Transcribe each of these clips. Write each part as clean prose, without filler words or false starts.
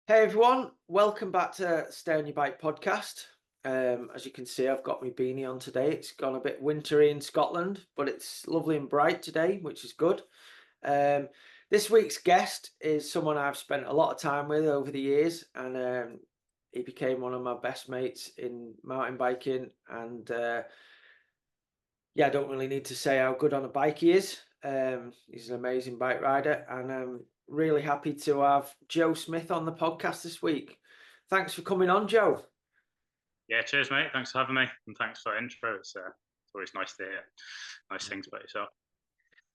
Hey everyone, welcome back to Stay on Your Bike podcast. As you can see, I've got my beanie on today. It's gone a bit wintry in Scotland, but it's lovely and bright today, which is good. Um, this week's guest is someone I've spent a lot of time with over the years, and he became one of my best mates in mountain biking. And yeah, I don't really need to say how good on a bike he is. He's an amazing bike rider, and really happy to have Joe Smith on the podcast this week. Thanks for coming on, Joe. Yeah, cheers, mate. Thanks for having me, and thanks for the intro. It's always nice to hear nice things about yourself.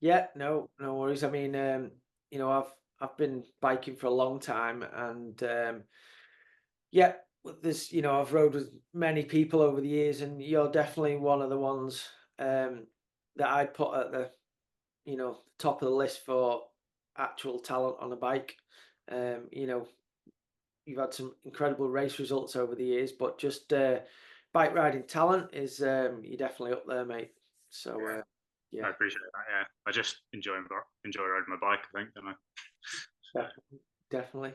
Yeah, no worries. I mean, I've been biking for a long time, and yeah, I've rode with many people over the years, and you're definitely one of the ones that I'd put at the top of the list for actual talent on a bike. Um, you know, you've had some incredible race results over the years, but just bike riding talent is you're definitely up there, mate. So Yeah, I yeah, appreciate that. Yeah, I just enjoy riding my bike. I think, don't I? So, definitely.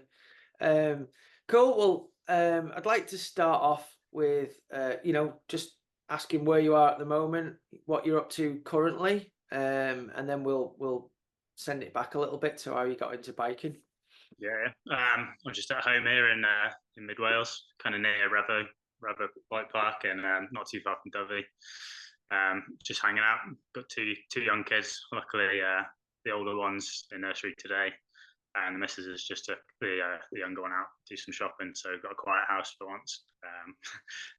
Um, cool. Well, I'd like to start off with just asking where you are at the moment, what you're up to currently, and then we'll send it back a little bit to how you got into biking. yeah, I'm just at home here in Mid Wales, kind of near Revo Bike Park, and not too far from Dovey. Just hanging out. Got two young kids. Luckily, the older one's in nursery today, and the missus has just took the younger one out to do some shopping. So got a quiet house for once.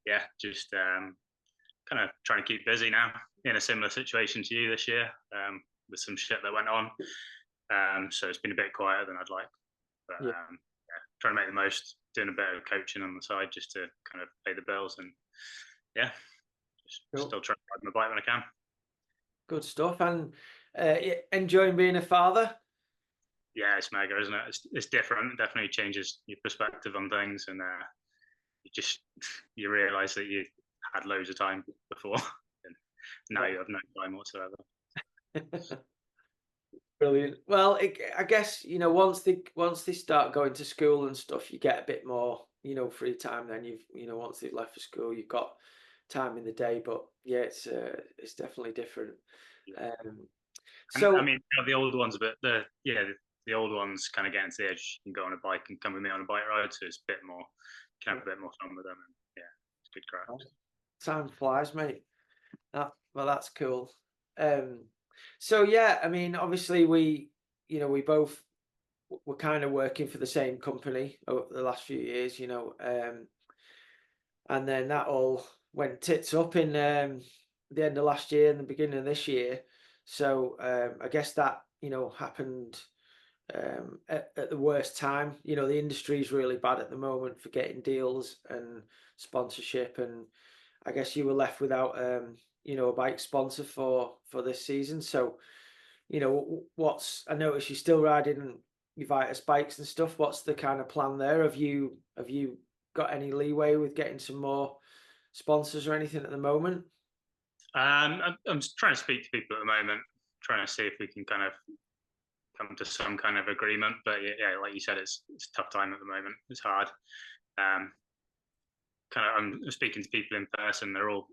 Yeah, just kind of trying to keep busy now. In a similar situation to you this year, with some shit that went on. So it's been a bit quieter than I'd like, but Yeah, yeah, trying to make the most. Doing a bit of coaching on the side just to kind of pay the bills, and yeah, just cool. still trying to ride my bike when I can. Good stuff. And enjoying being a father. Yeah, it's mega, isn't it? It's different. It definitely changes your perspective on things, and you just you realise that you had loads of time before, and now Yeah. you have no time whatsoever. Brilliant. Well, I guess once they start going to school and stuff, you get a bit more free time. Then once they've left for school, you've got time in the day. But yeah, it's definitely different. Yeah. Um, And I so mean, the older ones, but the older ones kind of getting to the edge. You can go on a bike and come with me on a bike ride, so it's a bit more. You can yeah, have a bit more fun with them, and yeah, it's good crack. time flies, mate. Well, that's cool. Um, so yeah, I mean, obviously we both were kind of working for the same company over the last few years, and then that all went tits up in the end of last year and the beginning of this year. So I guess that happened at the worst time. The industry is really bad at the moment for getting deals and sponsorship, and I guess you were left without a bike sponsor for this season. So what's I noticed you're still riding your Vitus bikes and stuff. What's the kind of plan there? Have you got any leeway with getting some more sponsors or anything at the moment? I'm just trying to speak to people at the moment, trying to see if we can kind of come to some kind of agreement. But yeah, like you said, it's a tough time at the moment. It's hard. Um, kind of, I'm speaking to people in person. They're all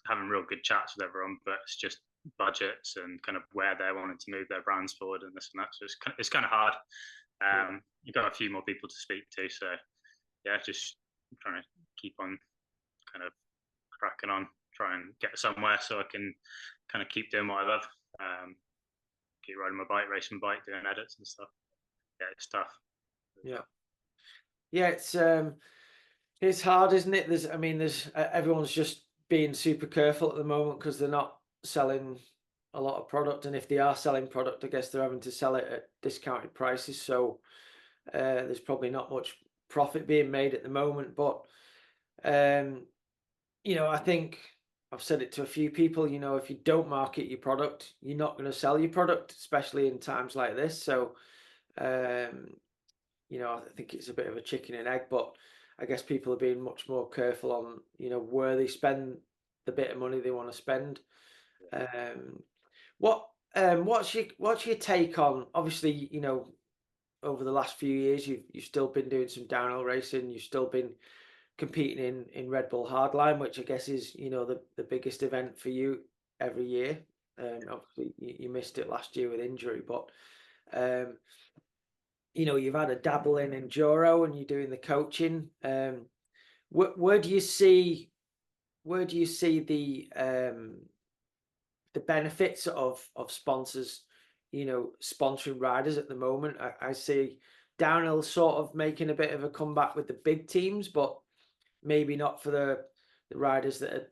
having real good chats with everyone, but it's just budgets and kind of where they're wanting to move their brands forward and this and that. So it's kind of hard. Yeah, You've got a few more people to speak to, so yeah, just trying to keep on kind of cracking on, try and get somewhere so I can kind of keep doing what I love. Um, Keep riding my bike, racing bike, doing edits and stuff. Yeah, it's tough. Really yeah, tough. yeah. It's hard, isn't it? There's everyone's just being super careful at the moment because they're not selling a lot of product, and if they are selling product, I guess they're having to sell it at discounted prices. So there's probably not much profit being made at the moment. But um, I think I've said it to a few people. If you don't market your product, you're not going to sell your product, especially in times like this. So um, I think it's a bit of a chicken and egg, but I guess people are being much more careful on, where they spend the bit of money they want to spend. Um, what what's your take on, obviously, over the last few years, you've still been doing some downhill racing. You've still been competing in Red Bull Hardline, which I guess is the biggest event for you every year. Obviously, you missed it last year with injury, but you've had a dabble in enduro and you're doing the coaching. Where do you see the benefits of sponsors, sponsoring riders at the moment? I see downhill sort of making a bit of a comeback with the big teams, but maybe not for the riders that are,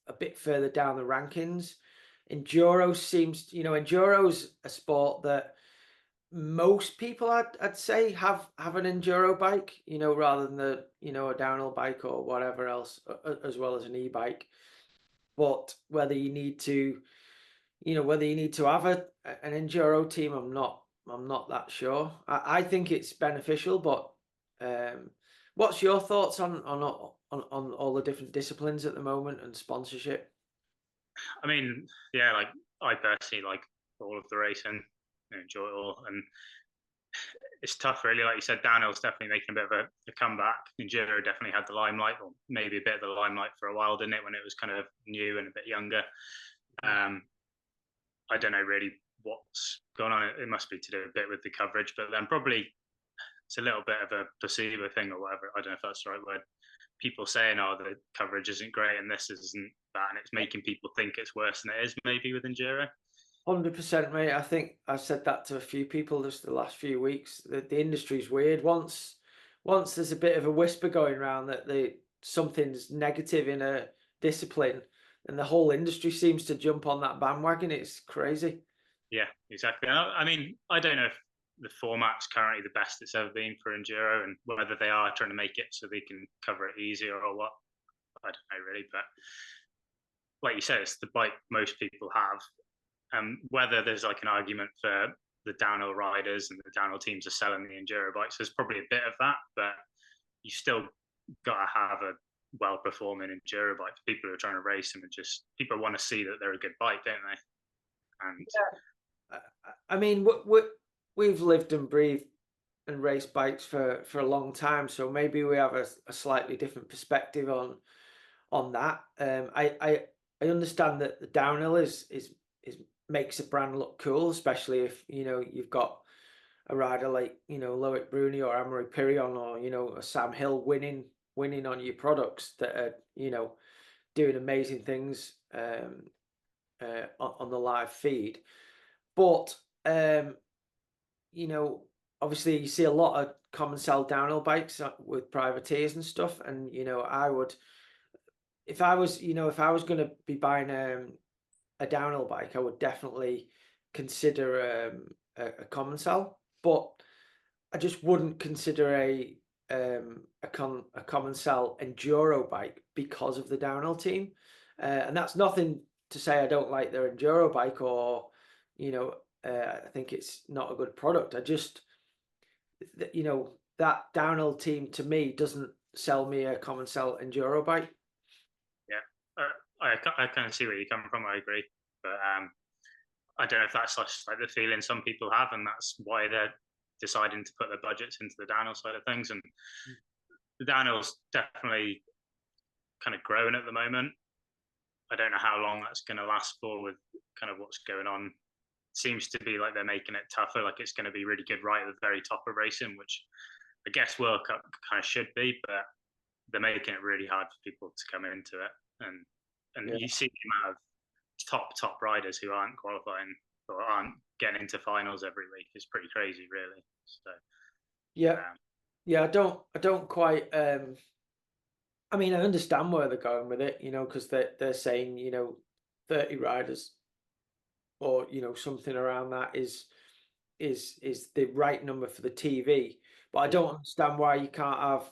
a bit further down the rankings. Enduro's a sport that most people I'd say have an enduro bike, rather than a downhill bike or whatever else, as well as an e-bike. But whether you need to have an enduro team, I'm not that sure. I think it's beneficial, but what's your thoughts on all the different disciplines at the moment and sponsorship? I mean, yeah, like I personally like all of the racing, enjoy it all, and it's tough, really. Like you said, downhill's definitely making a bit of a comeback. Enduro definitely had the limelight, or maybe a bit of the limelight for a while, didn't it, when it was kind of new and a bit younger. I don't know really what's going on. It must be to do a bit with the coverage, but then probably it's a little bit of a placebo thing or whatever. I don't know if that's the right word. People saying, "Oh, the coverage isn't great and this isn't that," and it's making people think it's worse than it is, maybe, with enduro. 100%, mate. I think I've said that to a few people just the last few weeks. The industry's weird. Once there's a bit of a whisper going around that something's negative in a discipline, and the whole industry seems to jump on that bandwagon. It's crazy. Yeah, exactly. I mean, I don't know if the format's currently the best it's ever been for enduro, and whether they are trying to make it so they can cover it easier or what. I don't know really, but like you said, it's the bike most people have. Whether there's like an argument for the downhill riders and the downhill teams are selling the enduro bikes, there's probably a bit of that, but you still got to have a well-performing enduro bike for people who are trying to race them, and just people want to see that they're a good bike, don't they? And yeah. I mean, we've lived and breathed and raced bikes for a long time, so maybe we have a slightly different perspective on that. I understand that the downhill is makes a brand look cool, especially if you've got a rider like Loic Bruni or Amaury Pirion or a Sam Hill winning on your products that are doing amazing things on the live feed. But obviously you see a lot of common cell downhill bikes with privateers and stuff, and I would, if I was going to be buying a downhill bike, I would definitely consider a common cell, but I just wouldn't consider a common cell enduro bike because of the downhill team. And that's nothing to say I don't like their enduro bike, or I think it's not a good product. I just that downhill team to me doesn't sell me a common cell enduro bike. Yeah, I kind of see where you're coming from. I agree, but I don't know if that's just like the feeling some people have, and that's why they're deciding to put their budgets into the downhill side of things. And the downhill's definitely kind of growing at the moment. I don't know how long that's going to last for with kind of what's going on. It seems to be like they're making it tougher, like it's going to be really good right at the very top of racing, which I guess World Cup kind of should be, but they're making it really hard for people to come into it. And you see the amount of top riders who aren't qualifying or aren't getting into finals every week. It's pretty crazy, really. So I don't quite I mean, I understand where they're going with it, because they're saying 30 riders or something around that is the right number for the TV. But I don't understand why you can't have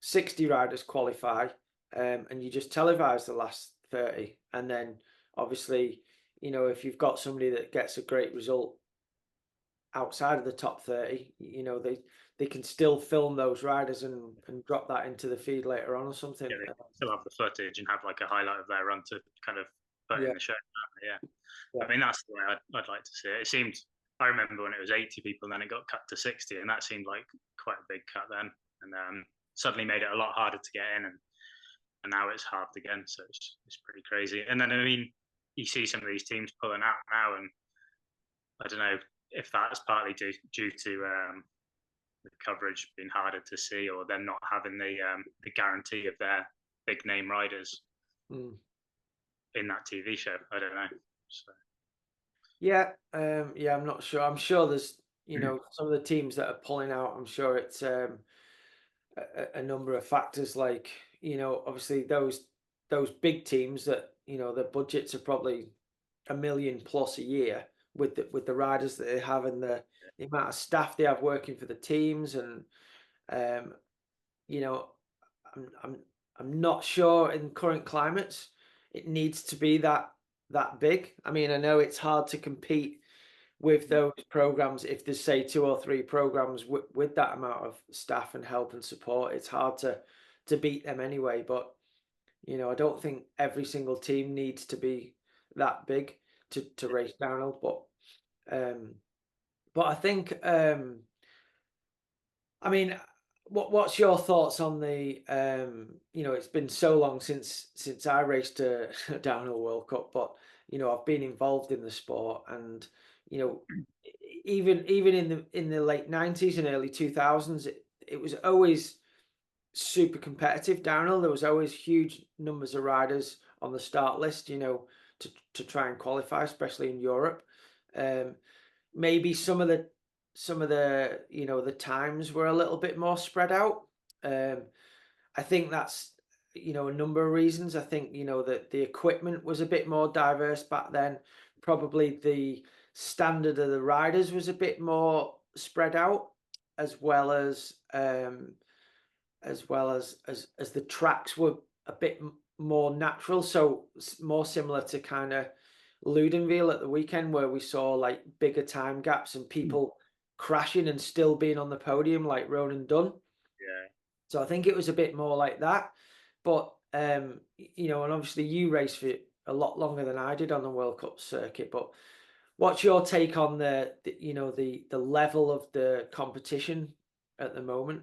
60 riders qualify, and you just televise the last 30, and then obviously if you've got somebody that gets a great result outside of the top 30, they can still film those riders and drop that into the feed later on or something. Yeah, they still have the footage and have like a highlight of their run to kind of put in the show. Yeah. I mean, that's the way I'd like to see it. It seemed I remember when it was 80 people, and then it got cut to 60, and that seemed like quite a big cut then. And suddenly made it a lot harder to get in, and now it's halved again. So it's pretty crazy. And then, I mean, you see some of these teams pulling out now, and I don't know if that's partly due to the coverage being harder to see, or them not having the guarantee of their big name riders in that TV show. I don't know. So. Yeah, I'm not sure. I'm sure there's, some of the teams that are pulling out. I'm sure it's a number of factors, like, obviously those big teams that, their budgets are probably $1 million plus a year with the riders that they have and the amount of staff they have working for the teams, and you know, I'm not sure in current climates it needs to be that big. I mean, I know it's hard to compete with those programs if there's, say, 2 or 3 programs with that amount of staff and help and support. It's hard to beat them anyway. But I don't think every single team needs to be that big to race downhill. But I think I mean, what's your thoughts on the it's been so long since I raced a downhill World Cup, but I've been involved in the sport, and even in the late 90s and early 2000s, it was always super competitive downhill. There was always huge numbers of riders on the start list, to try and qualify, especially in Europe. Maybe some of the the times were a little bit more spread out. I think that's a number of reasons. I think that the equipment was a bit more diverse back then. Probably the standard of the riders was a bit more spread out, as well as the tracks were a bit more natural, so more similar to kind of Ludenville at the weekend, where we saw like bigger time gaps and people crashing and still being on the podium, like Ronan Dunn. Yeah. So I think it was a bit more like that. But and obviously you raced for a lot longer than I did on the World Cup circuit. But what's your take on the level of the competition at the moment?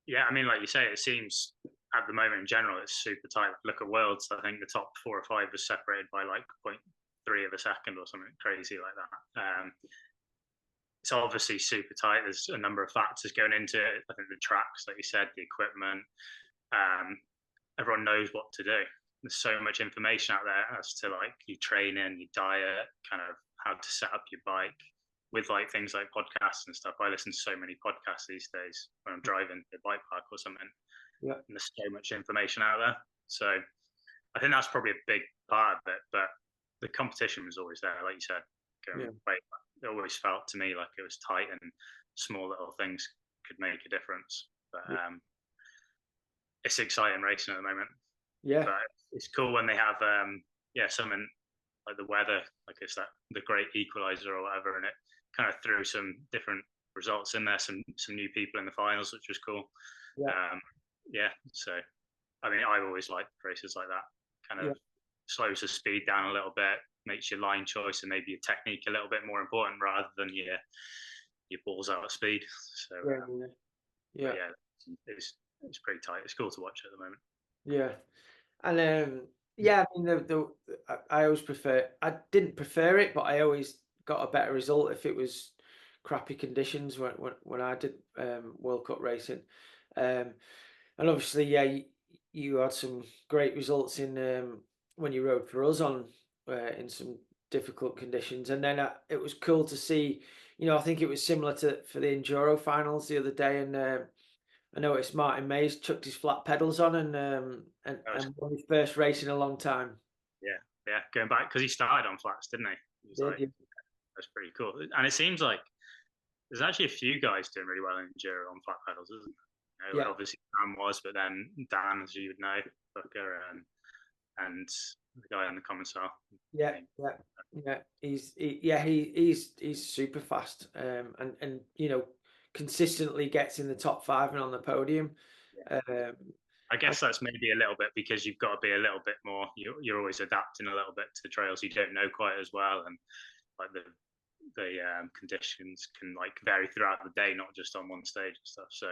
Yeah, I mean, like you say, it seems at the moment in general it's super tight. Look at Worlds. I think the top 4 or 5 was separated by like 0.3 of a second or something crazy like that. It's obviously super tight. There's a number of factors going into it. I think the tracks, like you said, the equipment. Everyone knows what to do. There's so much information out there as to like your training, your diet, kind of how to set up your bike, with like things like podcasts and stuff. I listen to so many podcasts these days when I'm driving to the bike park or something. Yeah. And there's so much information out there. So I think that's probably a big part of it. But the competition was always there, like you said. It always felt to me like it was tight, and small little things could make a difference. But it's exciting racing at the moment. Yeah. But it's cool when they have something like the weather, like it's that the great equalizer or whatever, and it kind of threw some different results in there, some new people in the finals, which was cool. So I mean, I've always liked races like that. Kind of slows the speed down a little bit, makes your line choice and maybe your technique a little bit more important rather than your balls out of speed. So it's pretty tight. It's cool to watch at the moment. Yeah. And I mean, I always I didn't prefer it, but I always got a better result if it was crappy conditions when I did World Cup racing. And obviously, you had some great results in when you rode for us on in some difficult conditions, and then it was cool to see. I think it was similar for the enduro finals the other day, and I noticed Martin Mays chucked his flat pedals on and won his first race in a long time. Yeah, going back because he started on flats, didn't he? That's pretty cool. And it seems like there's actually a few guys doing really well in enduro on flat pedals, isn't there? Obviously Dan was, but then Dan, as you would know, Booker and the guy on the Commissar. He's super fast, and consistently gets in the top 5 and on the podium. I guess that's maybe a little bit because you've got to be a little bit more. You're always adapting a little bit to trails you don't know quite as well, and like conditions can like vary throughout the day, not just on one stage and stuff. So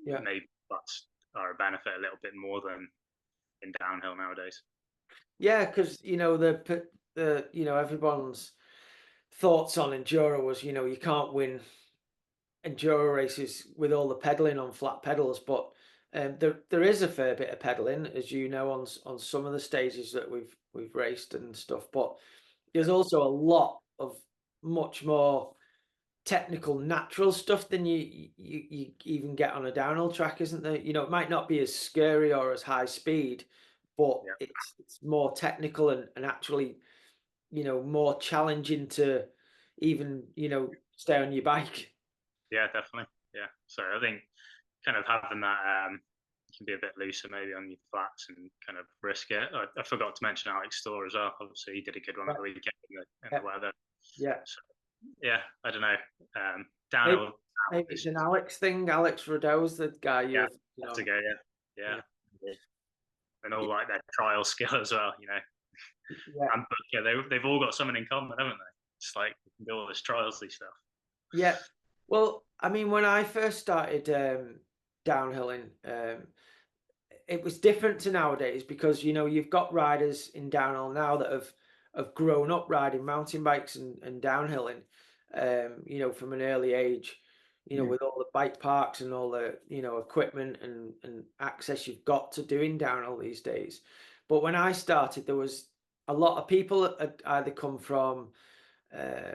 maybe that's our benefit a little bit more than in downhill nowadays. Yeah, because everyone's thoughts on enduro was, you can't win enduro races with all the pedaling on flat pedals, but there is a fair bit of pedaling, as you know, on some of the stages that we've raced and stuff. But there's also a lot of much more technical, natural stuff than you even get on a downhill track, isn't there? It might not be as scary or as high speed, but it's more technical and actually, more challenging to even, stay on your bike. Yeah, definitely. Yeah. So I think kind of having that, you can be a bit looser maybe on your flats and kind of risk it. I forgot to mention Alex Store as well. Obviously, he did a good one at the weekend in the weather. Yeah. So, yeah, I don't know. Downhill. Maybe it's an Alex thing. Alex Rodell's the guy you have to go. Yeah. And all like their trial skill as well. And Booker, they've all got something in common, haven't they? It's like you can do all this trialsy stuff. Yeah. Well, I mean, when I first started downhilling, it was different to nowadays because you've got riders in downhill now that have grown up riding mountain bikes and downhilling, from an early age, with all the bike parks and all the equipment and access you've got to doing downhill these days. But when I started, there was a lot of people that had either come from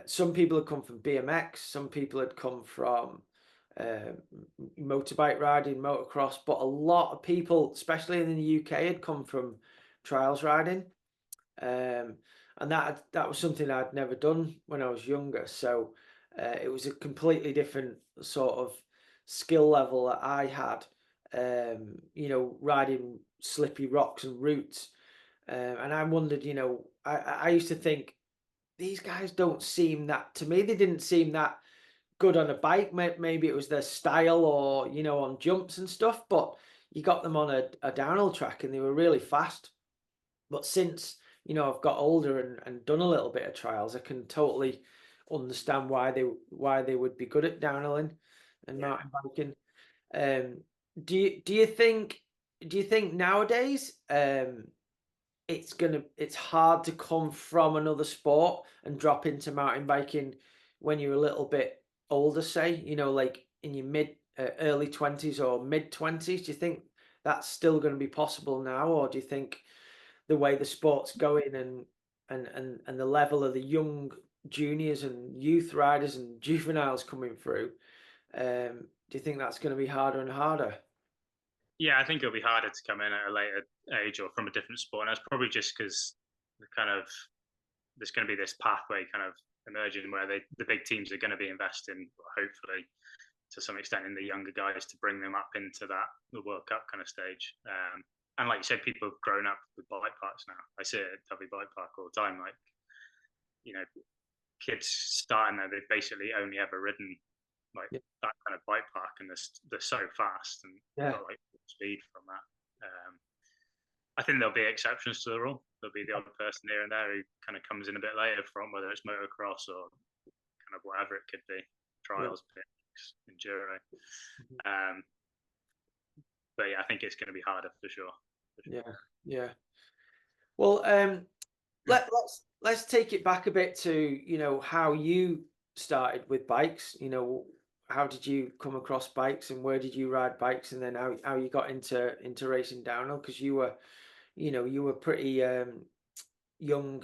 some people had come from BMX, some people had come from motorbike riding, motocross, but a lot of people, especially in the UK, had come from trials riding, and that was something I'd never done when I was younger. So it was a completely different sort of skill level that I had, riding slippy rocks and roots, and I wondered, I used to think these guys don't seem that, to me, they didn't seem that good on a bike. Maybe it was their style or, on jumps and stuff, but you got them on a downhill track and they were really fast. But since, I've got older and done a little bit of trials, I can totally understand why they would be good at downhilling and mountain biking. Do you think nowadays, it's hard to come from another sport and drop into mountain biking when you're a little bit older, say, like in your early 20s or mid 20s? Do you think that's still going to be possible now, or do you think the way the sport's going and the level of the young juniors and youth riders and juveniles coming through, do you think that's going to be harder and harder? Yeah, I think it'll be harder to come in at a later age or from a different sport. And that's probably just because there's going to be this pathway kind of emerging where the big teams are going to be investing, hopefully, to some extent in the younger guys to bring them up into the World Cup kind of stage. And like you said, people have grown up with bike parks now. I see it at Dovey Bike Park all the time. Like, kids starting there, they've basically only ever ridden that kind of bike park, and they're so fast and got like speed from that. I think there'll be exceptions to the rule. There'll be the odd person here and there who kind of comes in a bit later from, whether it's motocross or kind of whatever it could be, trials, BMX, enduro. But yeah, I think it's going to be harder for sure. Yeah. Well, let's take it back a bit to how you started with bikes. How did you come across bikes and where did you ride bikes, and then how you got into racing downhill? Because you were pretty young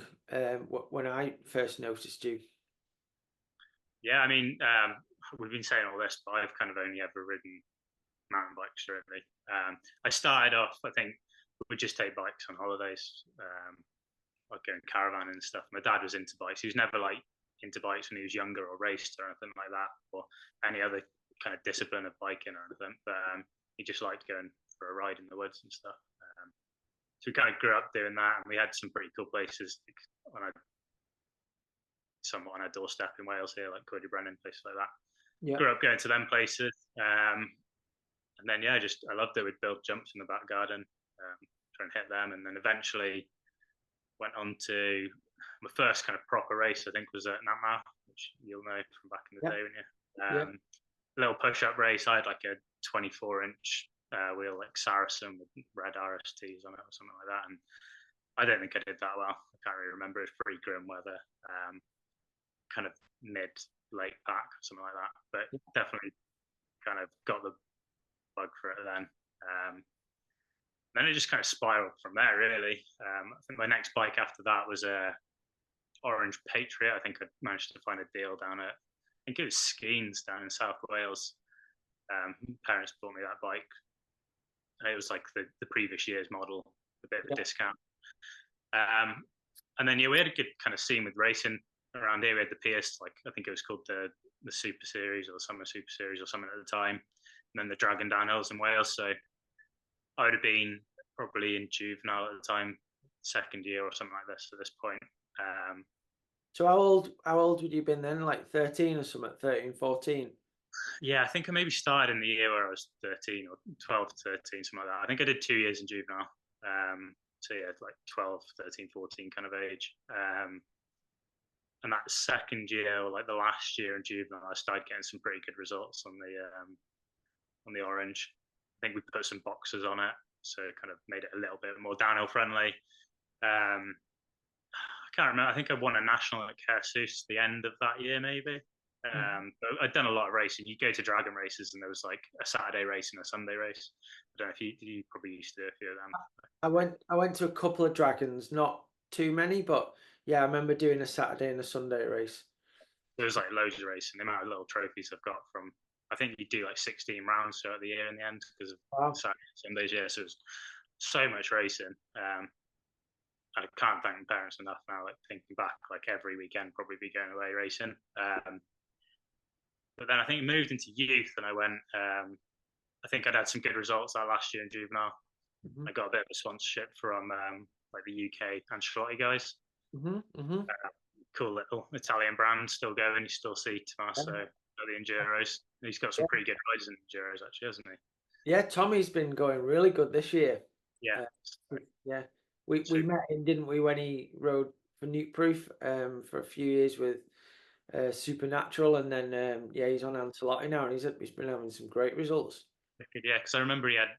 when I first noticed you. Yeah, I mean, we've been saying all this, but I've kind of only ever ridden mountain bikes really. I started off, I think, we just take bikes on holidays, like going caravan and stuff. My dad was into bikes. He was never like into bikes when he was younger or raced or anything like that, or any other kind of discipline of biking or anything. But he just liked going for a ride in the woods and stuff. So we kind of grew up doing that, and we had some pretty cool places somewhat on our doorstep in Wales here, like Cody Brennan, places like that. Yeah. Grew up going to them places. And then, I loved it. We'd build jumps in the back garden, try and hit them. And then eventually went on to my first kind of proper race, I think, was at Nantmouth, which which you'll know from back in the Yeah. day, wouldn't you? Little push-up race. I had like a 24-inch wheel, like Saracen with red RSTs on it or something like that, and I don't think I did that well. I can't really remember. It's pretty grim weather, kind of late pack, something like that. But definitely kind of got the bug for it then. Then it just kind of spiraled from there, really. I think my next bike after that was a Orange Patriot. I think I managed to find a deal down at, I think it was Skeens down in South Wales. Parents bought me that bike. It was like the previous year's model, a bit of a discount. And then we had a good kind of scene with racing around here. We had the Pierce, like I think it was called the Super Series or Summer Super Series or something at the time, and then the Dragon Downhills in Wales. So I would have been probably in juvenile at the time, second year or something like this at this point. So how old would you been then? Like 13 or something, 13, 14? Yeah, I think I maybe started in the year where I was 13 or 12, 13, something like that. I think I did 2 years in juvenile. So yeah, like 12, 13, 14 kind of age. And that second year, or like the last year in juvenile, I started getting some pretty good results on the Orange. I think we put some boxes on it, so it kind of made it a little bit more downhill friendly. I can't remember. I think I won a national at Jesus the end of that year, maybe. But I'd done a lot of racing. You go to dragon races, and there was like a Saturday race and a Sunday race. I don't know if you probably used to do a few of them. I went to a couple of dragons, not too many, but yeah, I remember doing a Saturday and a Sunday race. There was like loads of racing. The amount of little trophies I've got from, I think you do like 16 rounds throughout the year in the end because of Saturday, Sundays. Yeah, so it was so much racing. I can't thank my parents enough now. Like thinking back, like every weekend probably be going away racing. But then I think I moved into youth, and I went. I think I'd had some good results that last year in juvenile. I got a bit of a sponsorship from like the UK Ancelotti guys. Cool little Italian brand, still going. You still see Tommaso at the Enduros. He's got some pretty good riders in Enduros, actually, hasn't he? Yeah, Tommy's been going really good this year. Yeah, yeah. We met him, didn't we, when he rode for Nuke Proof for a few years with Supernatural, and then yeah, he's on Ancelotti now, and he's been having some great results. Yeah, because I remember he had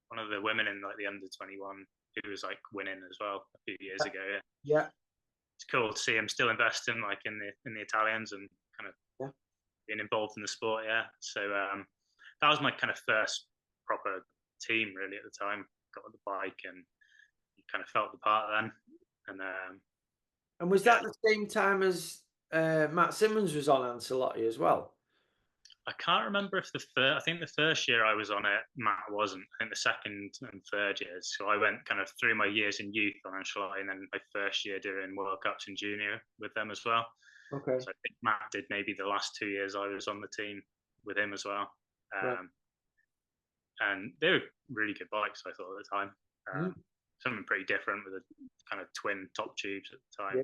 one of the women in like the under-21 who was like winning as well a few years ago. Yeah, it's cool to see him still investing like in the Italians and kind of being involved in the sport. Yeah, so that was my kind of first proper team really at the time. Got on the bike and kind of felt the part then. And was that the same time as Matt Simmons was on Ancelotti as well? I can't remember if I think the first year I was on it, Matt wasn't. I think the second and third years. So I went kind of through my years in youth on Ancelotti, and then my first year doing World Cups in junior with them as well. Okay. So I think Matt did maybe the last 2 years I was on the team with him as well. And they were really good bikes, I thought, at the time. Something pretty different with a kind of twin top tubes at the time.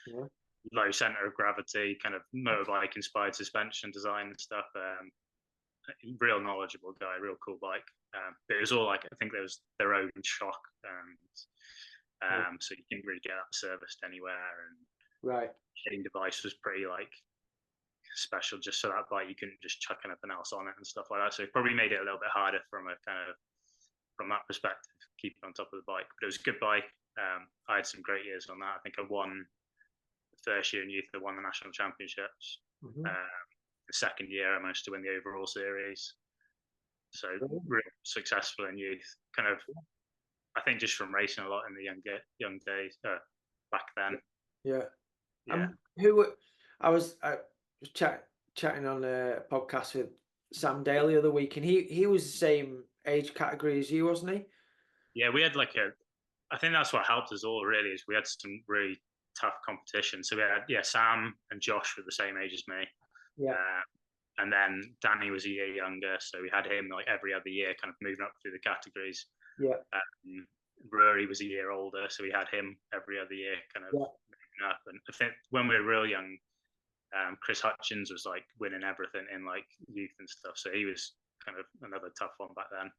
And, low center of gravity, kind of motorbike inspired suspension design and stuff. Real knowledgeable guy, real cool bike. But it was all like, I think there was their own shock, so you couldn't really get that serviced anywhere. And hitting device was pretty like special, just so that bike you couldn't just chuck anything else on it and stuff like that. So it probably made it a little bit harder from that perspective, keeping on top of the bike. But it was a good bike. I had some great years on that. I think I won first year in youth, I won the national championships. The second year, I managed to win the overall series. So really successful in youth. Kind of, I think, just from racing a lot in the young days back then. Yeah. I was chatting on a podcast with Sam Dale the other week, and he was the same age category as you, wasn't he? Yeah, we had I think that's what helped us all really, is we had some really tough competition. So we had Sam and Josh were the same age as me. And then Danny was a year younger, so we had him like every other year, kind of moving up through the categories. Rory was a year older, so we had him every other year, kind of moving up. And I think when we were real young, Chris Hutchins was like winning everything in like youth and stuff, so he was kind of another tough one back then.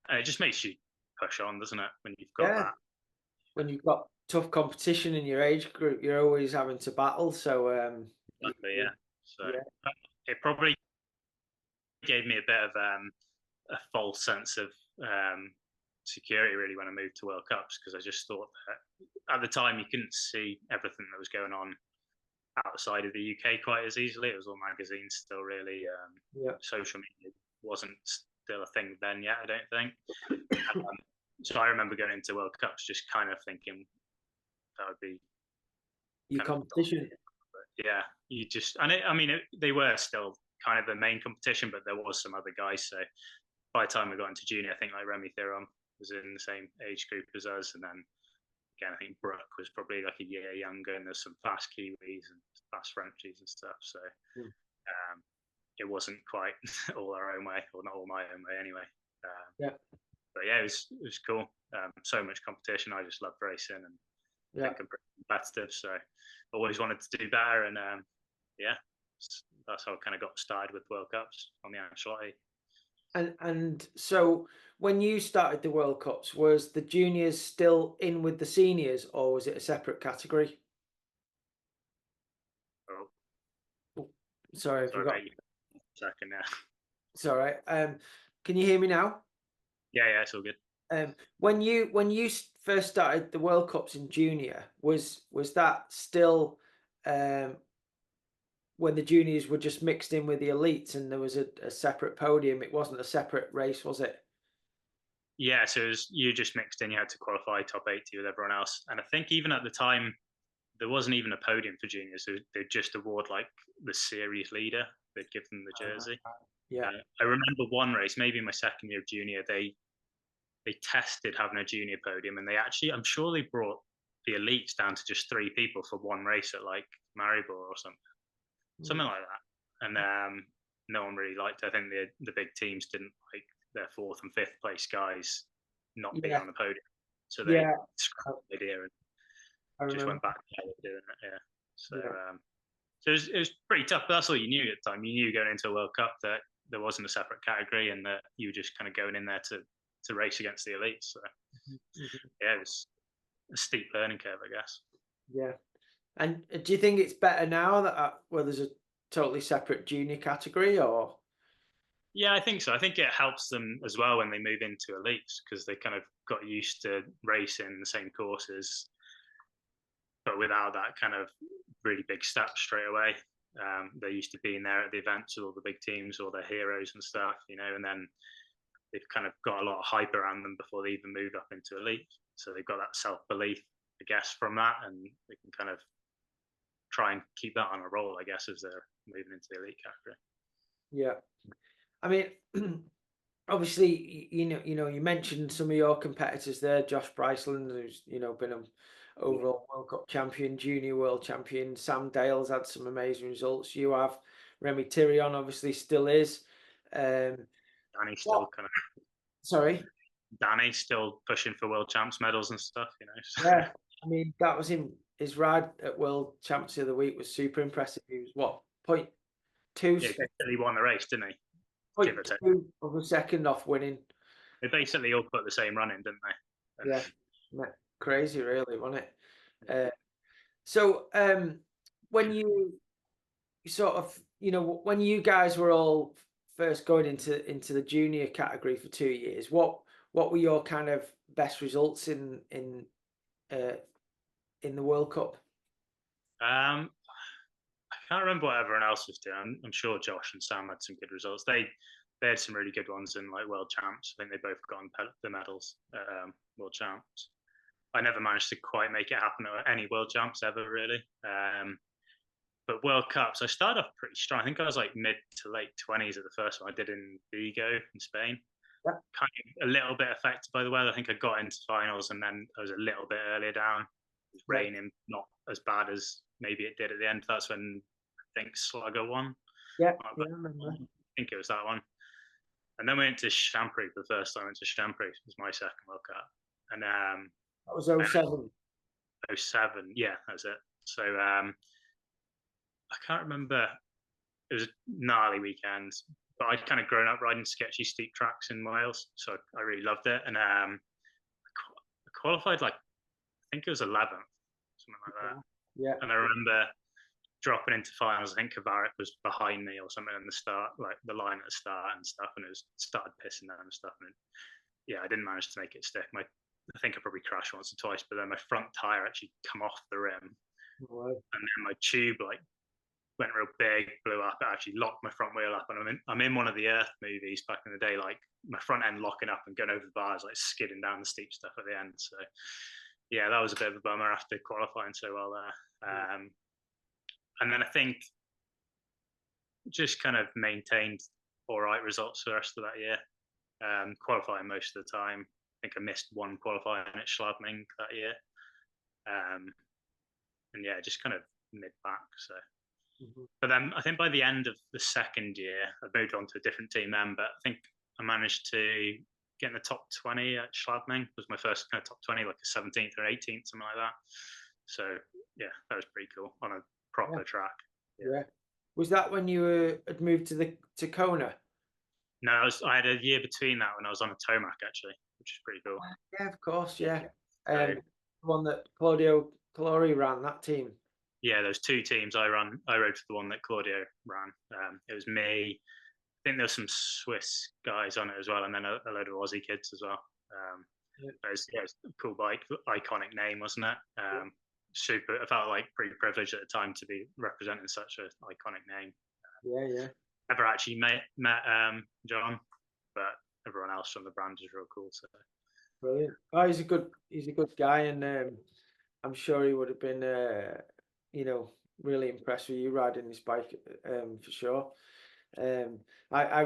And it just makes you push on, doesn't it, when you've got that? When you've got tough competition in your age group. You're always having to battle. So Exactly, yeah. So yeah, it probably gave me a bit of a false sense of security really when I moved to World Cups, because I just thought that at the time you couldn't see everything that was going on outside of the UK quite as easily. It was all magazines still, really. yeah, Social media wasn't still a thing then yet, I don't think. So I remember going into World Cups just kind of thinking that would be your kind of, competition. yeah, you just, and I mean, they were still kind of the main competition, but there was some other guys. So by the time we got into junior, I think like Remy Theron was in the same age group as us, and then again, I think Brooke was probably like a year younger, and there's some fast Kiwis and fast Frenchies and stuff. So it wasn't quite all our own way, or not all my own way anyway. Yeah, But yeah, it was cool. So much competition. I just love racing, and yeah. think I'm pretty competitive. So always wanted to do better, and yeah, that's how I kind of got started with World Cups on the Ancelotti. And so when you started the World Cups, was the juniors still in with the seniors, or was it a separate category? Oh, Sorry, I sorry, forgot. mate. Second, yeah. It's all right. Can you hear me now? Yeah, it's all good. When you first started the World Cups in junior, was that still when the juniors were just mixed in with the elites and there was a separate podium? It wasn't a separate race, was it? Yeah, so it was, you just mixed in. You had to qualify top 80 with everyone else, and I think even at the time there wasn't even a podium for juniors. So they'd just award like the series leader. They'd give them the jersey. Yeah. I remember one race, maybe my second year of junior, they tested having a junior podium, and they actually, I'm sure they brought the elites down to just 3 people for one race at like Maribor or something like that. And no one really liked it. I think the big teams didn't like their fourth and fifth place guys not being Yeah. on the podium, so they Yeah. scrapped the idea and I just remember. went back to how they were doing it. Yeah. So Yeah. so it was pretty tough. But that's all you knew at the time. You knew going into a World Cup that there wasn't a separate category, and that you were just kind of going in there to race against the elites. So Mhm. yeah, it was a steep learning curve, I guess. Yeah. And do you think it's better now that well, there's a totally separate junior category, or? Yeah, I think so. I think it helps them as well when they move into elites, because they kind of got used to racing the same courses, but without that kind of really big step straight away. They're used to being there at the events with all the big teams, all their heroes and stuff, and then they've kind of got a lot of hype around them before they even move up into elite. So they've got that self belief, I guess, from that, and they can kind of try and keep that on a roll, I guess, as they're moving into the elite category. Yeah. I mean, obviously, you mentioned some of your competitors there, Josh Bryceland, who's been an overall World Cup champion, junior world champion. Sam Dale's had some amazing results. You have Remy Tyrion, obviously, still is. Danny's What? still kind of Sorry. Danny's still pushing for world champs medals and stuff. Yeah. I mean, that was him. His ride at World Champs the other week was super impressive. He was what, point two, Yeah, he won the race, didn't he? Give or point take. two of a second off winning. They basically all put the same run in, didn't they? Yeah. Crazy, really, wasn't it? So when you sort of, when you guys were all first going into the junior category for 2 years, what were your kind of best results uh, in the World Cup? I can't remember what everyone else was doing. I'm sure Josh and Sam had some good results. They had some really good ones in like world champs. I think they both got the medals at world champs. I never managed to quite make it happen at any world champs ever, really. But World Cups, I started off pretty strong. I think I was like mid to late 20s at the first one I did in Vigo in Spain. Yeah. Kind of a little bit affected by the weather. I think I got into finals, and then I was a little bit earlier down. It was raining, not as bad as maybe it did at the end. That's when I think Slugger won. Yeah, I I remember. think it was that one. And then we went to Champri for the first time. I went to Champri. It was my second World Cup. And That was 07. 07, yeah, that's it. So I can't remember. It was a gnarly weekend, but I'd kind of grown up riding sketchy steep tracks in Wales, so I really loved it. And I qualified like I think it was 11th, something like that. Yeah. And I remember dropping into finals. I think Kavarik was behind me or something in the start, like the line at the start and stuff, and it was started pissing down and stuff. And yeah, I didn't manage to make it stick. I think I probably crashed once or twice, but then my front tire actually come off the rim, Wow. and then my tube like went real big, blew up. It actually locked my front wheel up, and I'm in one of the Earth movies back in the day, like my front end locking up and going over the bars, like skidding down the steep stuff at the end. So yeah, that was a bit of a bummer after qualifying so well there. And then I think just kind of maintained all right results for the rest of that year. Qualifying most of the time. I think I missed one qualifying at Schladming that year. And yeah, just kind of mid back. So, but then I think by the end of the second year, I moved on to a different team then. But I think I managed to get in the top 20 at Schladming. It was my first kind of top 20, like a 17th or 18th, something like that. So yeah, that was pretty cool on a proper track. Yeah. Was that when you had moved to Kona? No, I had a year between that when I was on a Tomac actually, which is pretty cool. Yeah, of course, yeah. The one that Claudio Calori ran, that team. Yeah, those two teams I rode for the one that Claudio ran. It was me. I think there was some Swiss guys on it as well, and then a load of Aussie kids as well. It was a cool bike, iconic name, wasn't it? Super. I felt like pretty privileged at the time to be representing such an iconic name. Yeah. Never actually met John, but everyone else from the brand is real cool. So brilliant. Oh, he's a good guy, and I'm sure he would have been really impressed with you riding this bike, for sure. I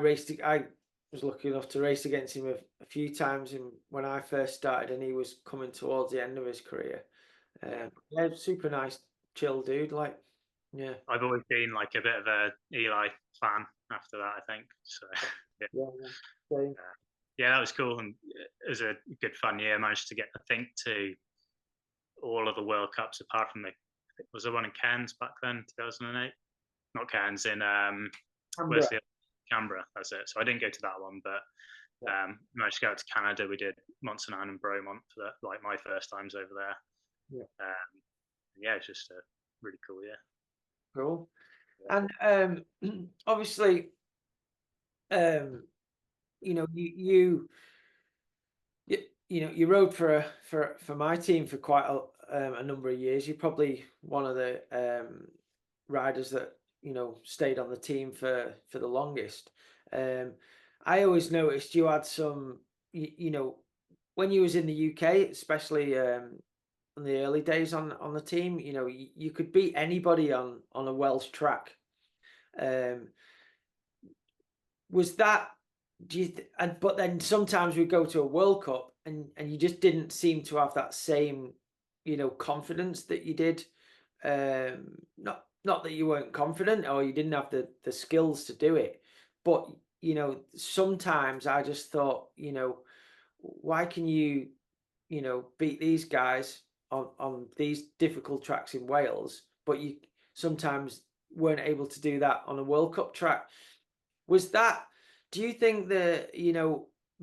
was lucky enough to race against him a few times when I first started, and he was coming towards the end of his career. Yeah, super nice, chill dude. Like, yeah. I've always been like a bit of a Eli fan after that, I think. So yeah, that was cool, and it was a good fun year. I managed to get, I think, to all of the World Cups apart from was there one in Cairns back then, 2008? Not Cairns, in Canberra. That's it. So I didn't go to that one, but managed to go out to Canada. We did Montserrat and Bromont for like my first times over there. Yeah, it's just a really cool year. Cool. And obviously, you rode for my team for quite a number of years. You're probably one of the riders that stayed on the team for the longest. I always noticed you had some, when you was in the UK, especially in the early days on the team, you could beat anybody on a Welsh track. Was that, but then sometimes we go to a World Cup and you just didn't seem to have that same, confidence that you did. Not that you weren't confident or you didn't have the skills to do it, but sometimes I just thought, why can you, beat these guys on these difficult tracks in Wales, but you sometimes weren't able to do that on a World Cup track? Do you think that,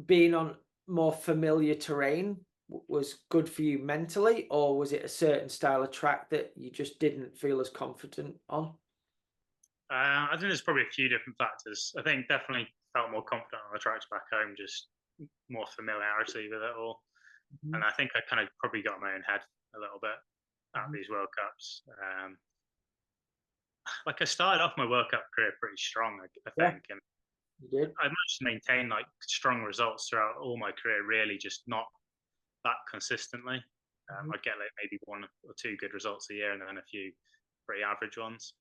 being on more familiar terrain was good for you mentally, or was it a certain style of track that you just didn't feel as confident on? I think there's probably a few different factors. I think definitely felt more confident on the tracks back home, just more familiarity with it all. And I think I kind of probably got in my own head a little bit at these World Cups. Like I started off my World Cup career pretty strong, I think, and you did. I managed to maintain like strong results throughout all my career. Really, just not that consistently. I'd get like maybe one or two good results a year, and then a few pretty average ones.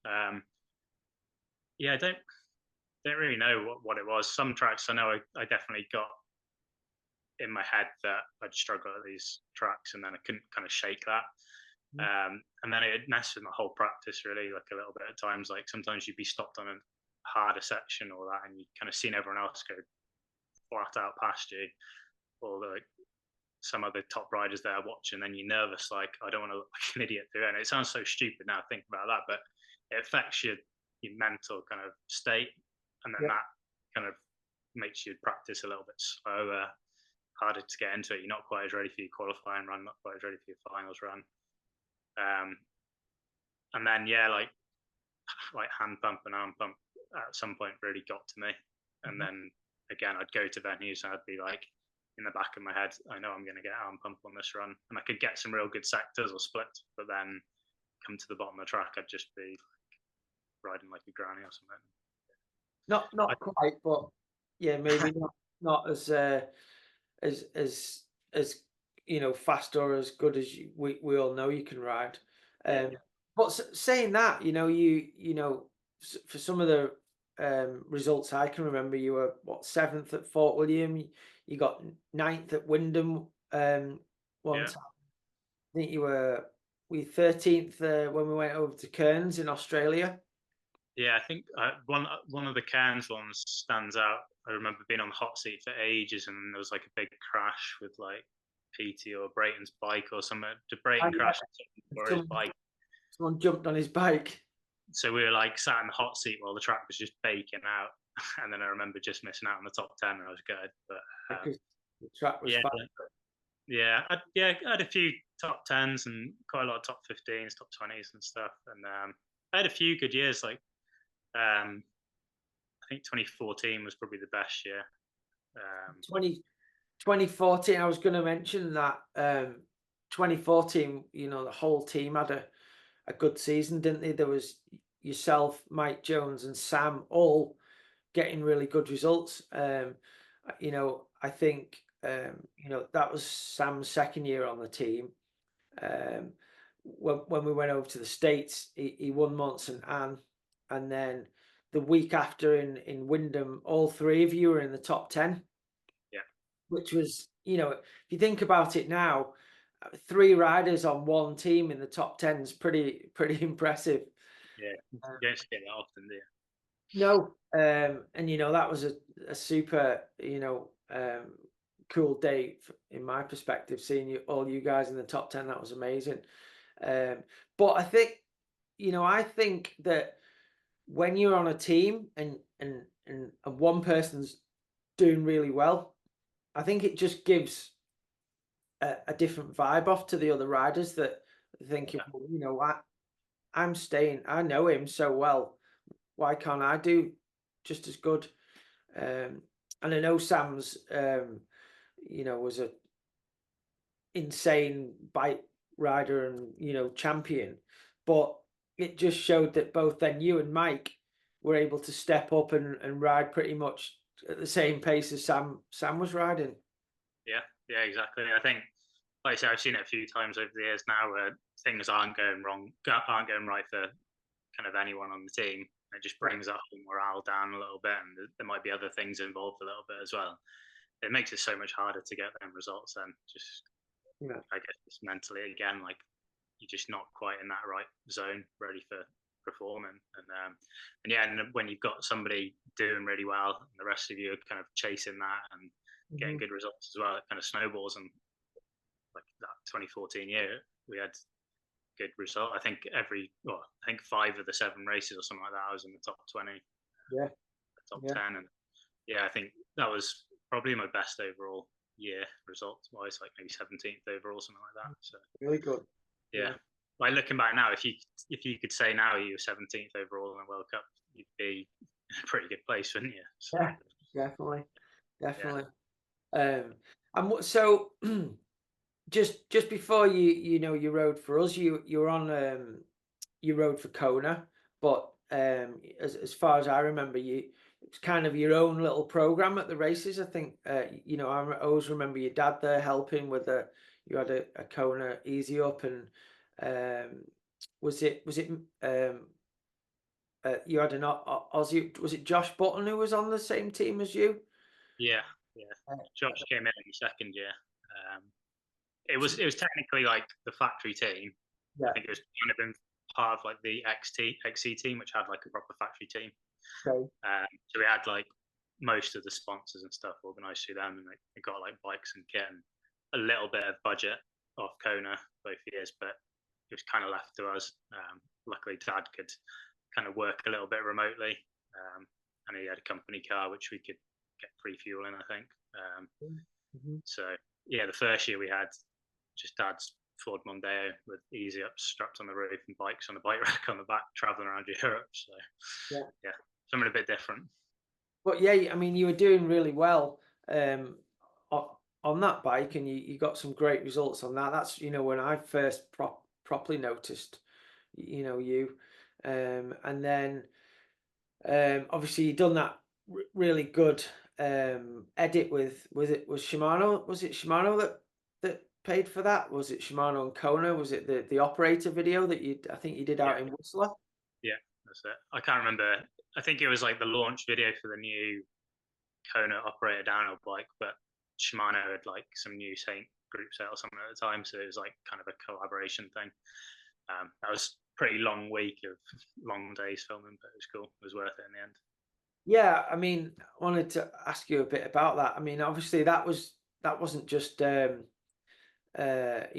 Yeah, I don't really know what it was. Some tracks I know I definitely got in my head that I'd struggle at these tracks, and then I couldn't kind of shake that. And then it messed with my whole practice really, like a little bit at times. Like sometimes you'd be stopped on a harder section or that, and you kind of seen everyone else go flat out past you, or like some other top riders there watching, then you're nervous, like I don't want to look like an idiot doing it. It sounds so stupid now thinking about that, but it affects your mental kind of state, and then that kind of makes you practice a little bit slower. harder to get into it. You're not quite as ready for your qualifying run, not quite as ready for your finals run. And then like hand pump and arm pump at some point really got to me. And then again, I'd go to venues and I'd be like, in the back of my head, I know I'm going to get arm pump on this run, and I could get some real good sectors or splits, but then come to the bottom of the track, I'd just be like riding like a granny or something. Not quite, but yeah, maybe not as fast or as good as we all know you can ride. But saying that, for some of the results I can remember, you were 7th at Fort William. You got 9th at Wyndham one time. I think you were 13th when we went over to Cairns in Australia. Yeah, I think one of the Cairns ones stands out. I remember being on the hot seat for ages, and there was like a big crash with like PT or Brayton's bike or something. Did Brayton crash or his bike? Someone jumped on his bike. So we were like sat in the hot seat while the track was just baking out. And then I remember just missing out on the top 10, and I was good. But because the track was fast. I had a few top 10s and quite a lot of top 15s, top 20s and stuff. And I had a few good years. Like I think 2014 was probably the best year. 2014, I was going to mention that 2014, the whole team had a good season, didn't they? There was yourself, Mike Jones, and Sam all getting really good results. I think that was Sam's second year on the team. When we went over to the States, he won Mont St. Anne, and then the week after in Wyndham, all three of you were in the top 10. Yeah, which was, if you think about it now, 3 riders on one team in the top 10 is pretty impressive. Yeah, you don't see that often, do you? No, and that was a super, cool day in my perspective, seeing all you guys in the top 10. That was amazing. But I think, I think that when you're on a team and one person's doing really well, I think it just gives a different vibe off to the other riders that think, I'm staying. I know him so well. Why can't I do just as good? And I know Sam's, was a insane bike rider and champion, but it just showed that both then you and Mike were able to step up and ride pretty much at the same pace as Sam was riding. Yeah, exactly. I think, like I said, I've seen it a few times over the years now where things aren't going right for kind of anyone on the team. It just brings that whole morale down a little bit, and there might be other things involved a little bit as well. It makes it so much harder to get them results. And I guess just mentally again, like you're just not quite in that right zone, ready for performing. And when you've got somebody doing really well, and the rest of you are kind of chasing that and getting good results as well, it kind of snowballs. And like that 2014 year, we had good result. I think 5 of the 7 races or something like that, I was in the top 20. Top 10. And I think that was probably my best overall year results wise, like maybe 17th overall, something like that. So really good. Like looking back now, if you could say now you were 17th overall in the World Cup, you'd be in a pretty good place, wouldn't you? So, yeah, definitely. And so just before you rode for us, you were on you rode for Kona, but as far as I remember, it was kind of your own little program at the races. I think I always remember your dad there helping with you had a Kona easy up, and was it you had an Aussie, was it Josh Button who was on the same team as you? Yeah. Josh came in the second year. It was technically like the factory team. I think it was kind of been part of like the XC team, which had like a proper factory team. So we had like most of the sponsors and stuff organised through them, and they got like bikes and kit and a little bit of budget off Kona both years, but it was kind of left to us. Luckily, Dad could kind of work a little bit remotely, and he had a company car which we could get free fuel in, I think. Mhm. So yeah, the first year we had just dad's Ford Mondeo with easy ups strapped on the roof and bikes on the bike rack on the back, traveling around Europe. So Yeah. yeah, something a bit different. But yeah, I mean, you were doing really well on that bike, and you got some great results on that. That's, when I first properly noticed, you, and then obviously you done that really good edit with, was Shimano? Was it Shimano that paid for that? Was it Shimano and Kona? Was it the operator video that I think you did Yeah, out in Whistler? yeah, that's it. I can't remember. I think it was like the launch video for the new Kona operator downhill bike, but Shimano had like some new Saint group set or something at the time, so it was like kind of a collaboration thing. That was pretty long week of long days filming, but it was cool. It was worth it in the end. Yeah, I mean, I wanted to ask you a bit about that. I mean, obviously that wasn't just I'm not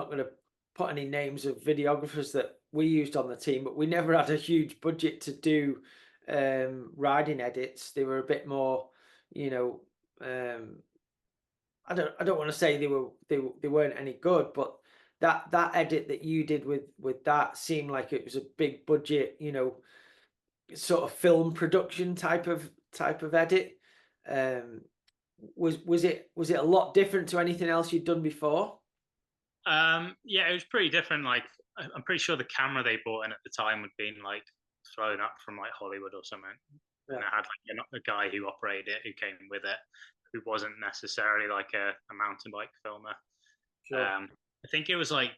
going to put any names of videographers that we used on the team, but we never had a huge budget to do riding edits. They were a bit more, you know, I don't want to say they weren't any good, but that edit that you did with that seemed like it was a big budget, sort of film production type of edit. Um, was it a lot different to anything else you'd done before? Yeah, it was pretty different. Like, I'm pretty sure the camera they bought in at the time had been like flown up from like Hollywood or something, and Yeah, it had like a guy who operated it who came with it, who wasn't necessarily like a mountain bike filmer. sure. I think it was like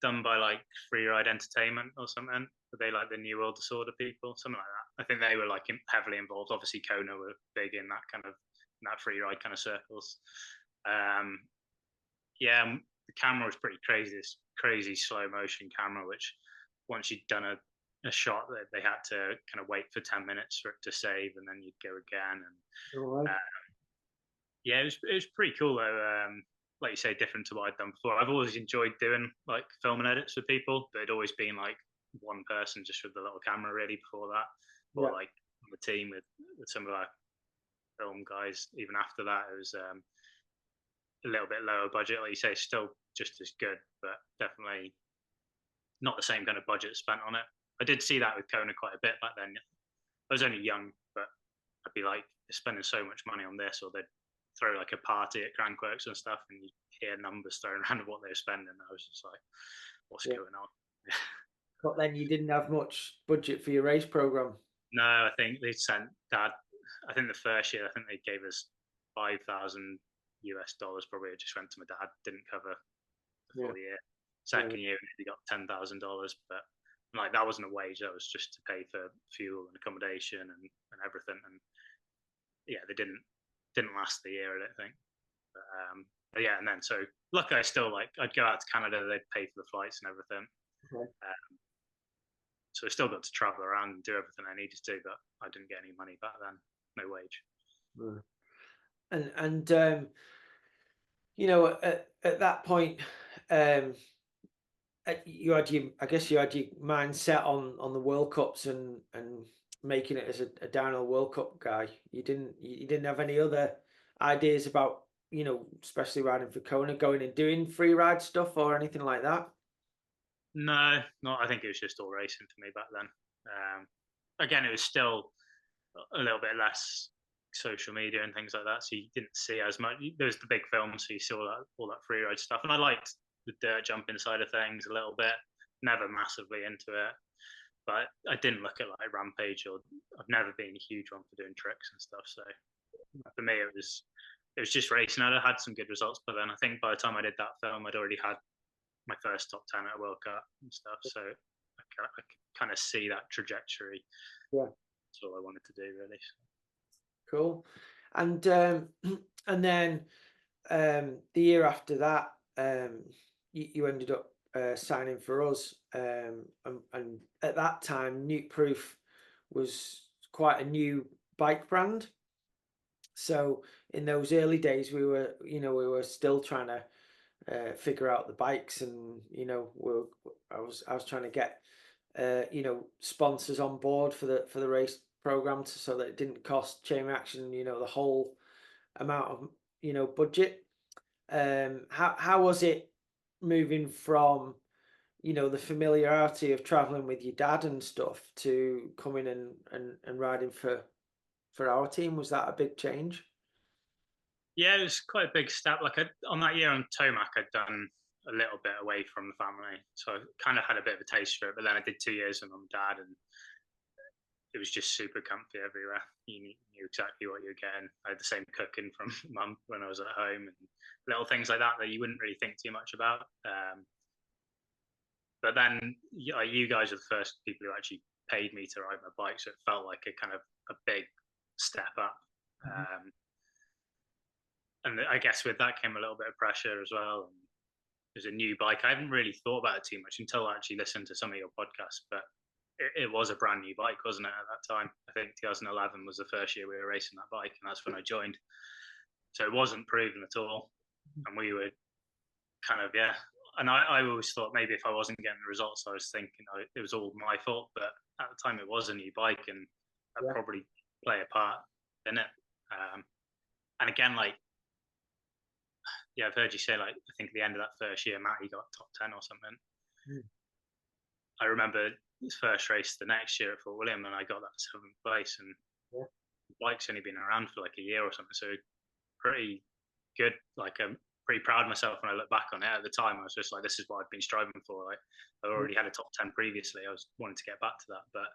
done by like Freeride Entertainment or something. But they like the New World Disorder people, something like that. I think they were like heavily involved. Obviously, Kona were big in that kind of in that freeride kind of circles. Um, yeah, the camera was pretty crazy. This crazy slow motion camera, which once you'd done a shot, that they had to kind of wait for 10 minutes for it to save, and then you'd go again. And All right. yeah, it was pretty cool though. Like you say, different to what I'd done before. I've always enjoyed doing like film and edits for people, but it'd always been like one person just with the little camera really before that, or Yeah. like on the team with some of our film guys. Even after that, it was a little bit lower budget. Like you say, still just as good, but definitely not the same kind of budget spent on it. I did see that with Kona quite a bit back then. I was only young, but I'd be like, they're spending so much money on this, or they'd throw like a party at Crankworks and stuff, and you hear numbers thrown around of what they were spending. I was just like, what's Yeah. going on? But then you didn't have much budget for your race program. No, I think they sent dad. I think the first year, I think they gave us $5,000 probably. It just went to my dad, didn't cover the Yeah. full year. Yeah. Second year, we got $10,000, but like that wasn't a wage. That was just to pay for fuel and accommodation and everything. And yeah, they didn't last the year. I don't think. But yeah, and then so luckily, I still like I'd go out to Canada. They'd pay for the flights and everything. Okay. So I still got to travel around and do everything I needed to, but I didn't get any money back then. No wage. Mm. And at that point, um, you had I guess you had your mind set on the World Cups and making it as a downhill World Cup guy. You didn't have any other ideas about, especially riding for Kona, going and doing free ride stuff or anything like that. No, not. I think it was just all racing for me back then. Again, it was still a little bit less social media and things like that, so you didn't see as much. There was the big films, so you saw all that free ride stuff, and I liked the dirt jumping side of things a little bit. Never massively into it, but I didn't look at like Rampage, or I've never been a huge one for doing tricks and stuff. So for me, it was just racing. I'd had some good results, but then I think by the time I did that film, I'd already had my first top 10 at a World Cup and stuff. So I could kind of see that trajectory. Yeah. That's all I wanted to do, really. Cool. And and then the year after that, you ended up signing for us, and at that time, Nuke Proof was quite a new bike brand. So in those early days, we were still trying to figure out the bikes, and I was trying to get sponsors on board for the race program so that it didn't cost Chain Reaction the whole amount of budget. How was it moving from, the familiarity of traveling with your dad and stuff to coming and riding for our team? Was that a big change? Yeah, it was quite a big step. Like on that year on Tomac, I'd done a little bit away from the family, so I kind of had a bit of a taste for it. But then I did 2 years with mum and dad, and it was just super comfy everywhere. You knew exactly what you were getting. I had the same cooking from mum when I was at home, and little things like that you wouldn't really think too much about. But then you guys are the first people who actually paid me to ride my bike, so it felt like a kind of a big step up. Mm-hmm. And I guess with that came a little bit of pressure as well. And it was a new bike. I haven't really thought about it too much until I actually listened to some of your podcasts, but it was a brand new bike, wasn't it, at that time? I think 2011 was the first year we were racing that bike, and that's when I joined. So it wasn't proven at all. And we were kind of, yeah. And I always thought maybe if I wasn't getting the results, I was thinking it was all my fault. But at the time, it was a new bike, and that probably play a part in it. And again, I've heard you say, I think at the end of that first year, Matty got top 10 or something. Mm. I remember his first race the next year at Fort William, and I got that 7th place. And the bike's only been around for like a year or something, so pretty good. I'm pretty proud of myself when I look back on it. At the time, I was just like, this is what I've been striving for. I already had a top 10 previously. I was wanting to get back to that, but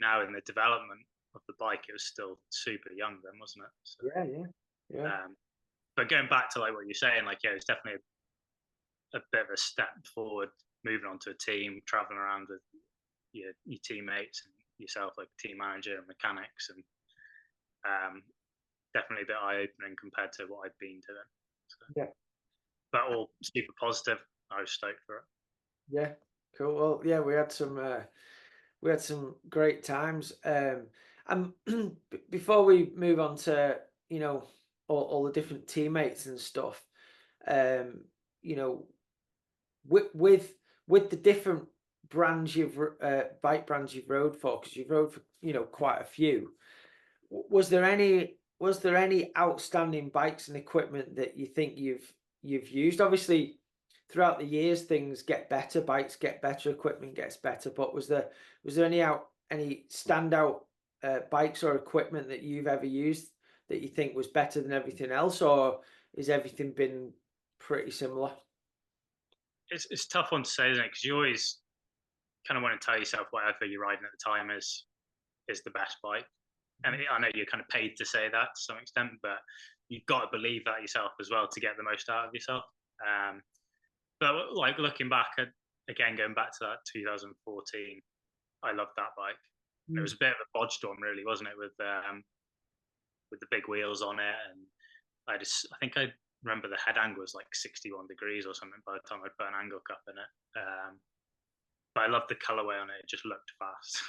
now in the development of the bike, it was still super young then, wasn't it? So, yeah. But going back to what you're saying, it's definitely a bit of a step forward, moving on to a team, traveling around with your teammates and yourself, like team manager and mechanics, and definitely a bit eye-opening compared to what I'd been doing. So, but all super positive. I was stoked for it. Yeah, cool. Well, yeah, we had some great times. And before we move on to all the different teammates and stuff, with the different brands bike brands you've rode for, because you've rode for quite a few. Was there any outstanding bikes and equipment that you think you've used? Obviously, throughout the years, things get better, bikes get better, equipment gets better. But was there any standout bikes or equipment that you've ever used that you think was better than everything else, or is everything been pretty similar? It's a tough one to say, isn't it? Because you always kind of want to tell yourself whatever you're riding at the time is the best bike. And I know you're kind of paid to say that to some extent, but you've got to believe that yourself as well to get the most out of yourself. But looking back at, again, going back to that 2014, I loved that bike. It was a bit of a bodge storm, really, wasn't it, with the big wheels on it. And I think I remember the head angle was like 61 degrees or something by the time I put an angle cup in it. But I loved the colorway on it. It just looked fast.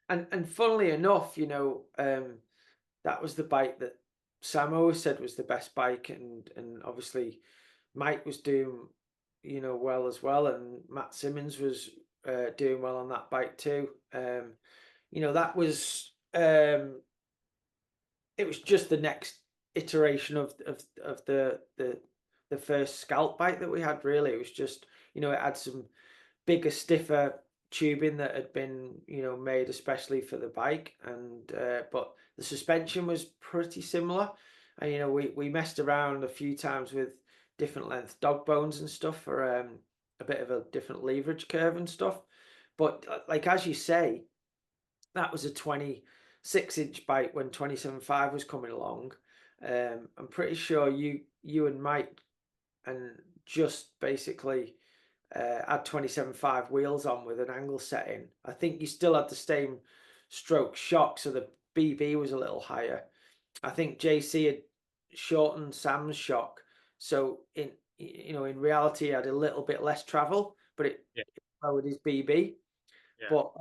And funnily enough, that was the bike that Sam always said was the best bike, and obviously Mike was doing well as well, and Matt Simmons was doing well on that bike too. That was it was just the next iteration of the first Scout bike that we had. Really, it was just it had some bigger, stiffer tubing that had been made especially for the bike, and but the suspension was pretty similar. And we messed around a few times with different length dog bones and stuff for a bit of a different leverage curve and stuff. But as you say, that was a 26-inch bike when 27.5 was coming along. I'm pretty sure you and Mike and just basically had 27.5 wheels on with an angle setting. I think you still had the same stroke shock, so the BB was a little higher. I think JC had shortened Sam's shock, so in reality, he had a little bit less travel, but it lowered his BB. Yeah. But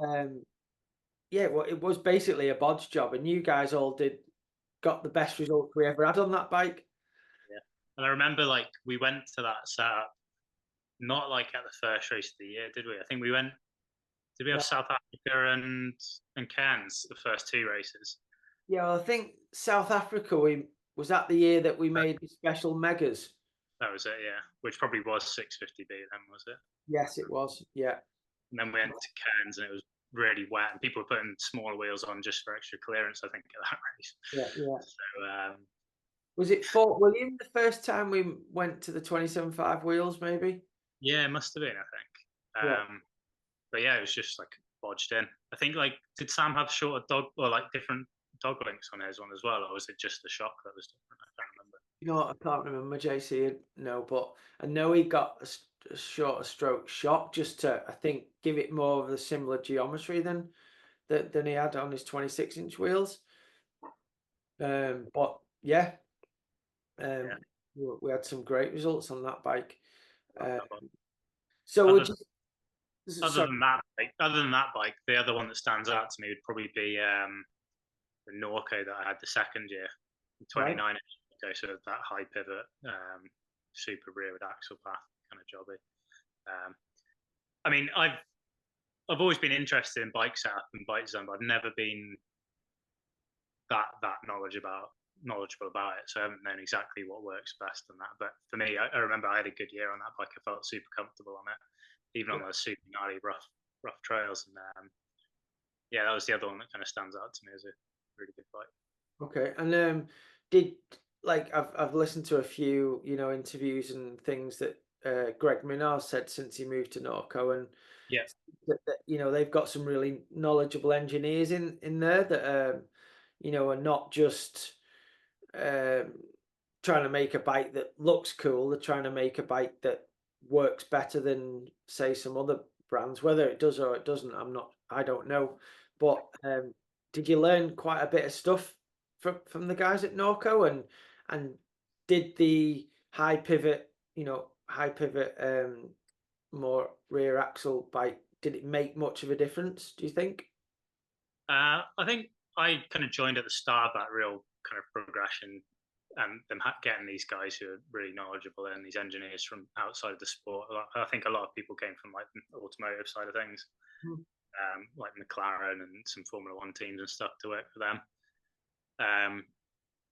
well, it was basically a bodge job, and you guys all got the best result we ever had on that bike. Yeah, and I remember we went to that setup not at the first race of the year, did we? I think we went. Did we have South Africa and Cairns the first 2 races? Yeah, well, I think South Africa we Was that the year that we made the special megas? That was it, yeah. Which probably was 650B then, was it? Yes, it was. Yeah. And then we went to Cairns and it was really wet, and people were putting smaller wheels on just for extra clearance, I think, at that race. Yeah, yeah. So Was it Fort William the first time we went to the 27.5 wheels, maybe? yeah, it must have been, I think. Yeah. But yeah, it was just like bodged in. I think, like, did Sam have shorter dog or like different dog links on his one as well, or was it just the shock that was different? I can't remember. You know what, I can't remember, JC, no, but I know he got a shorter stroke shock just to, I think, give it more of a similar geometry than he had on his 26-inch wheels. But yeah, Yeah. we had some great results on that bike. That one. So Other, would you, other than that bike, the other one that stands out to me would probably be the Norco that I had the second year, 29 inch. Okay, so that high pivot, super rear with axle path kind of jobby. I mean, I've always been interested in bike setup and bike design, but I've never been that knowledgeable about it. So I haven't known exactly what works best on that. But for me, I remember I had a good year on that bike. I felt super comfortable on it, even on those super gnarly rough trails. And yeah, that was the other one that kind of stands out to me as a really good bike. Okay, and did like I've listened to a few interviews and things that Greg Minard said since he moved to Norco, and Yeah, that they've got some really knowledgeable engineers in there that are not just trying to make a bike that looks cool. They're trying to make a bike that works better than, say, some other brands. Whether it does or it doesn't, I don't know. But did you learn quite a bit of stuff from the guys at Norco, and did the high pivot, more rear axle bike, did it make much of a difference, do you think? I think I kind of joined at the start of that real kind of progression, and them getting these guys who are really knowledgeable and these engineers from outside of the sport. I think a lot of people came from like the automotive side of things, like McLaren and some Formula One teams and stuff to work for them.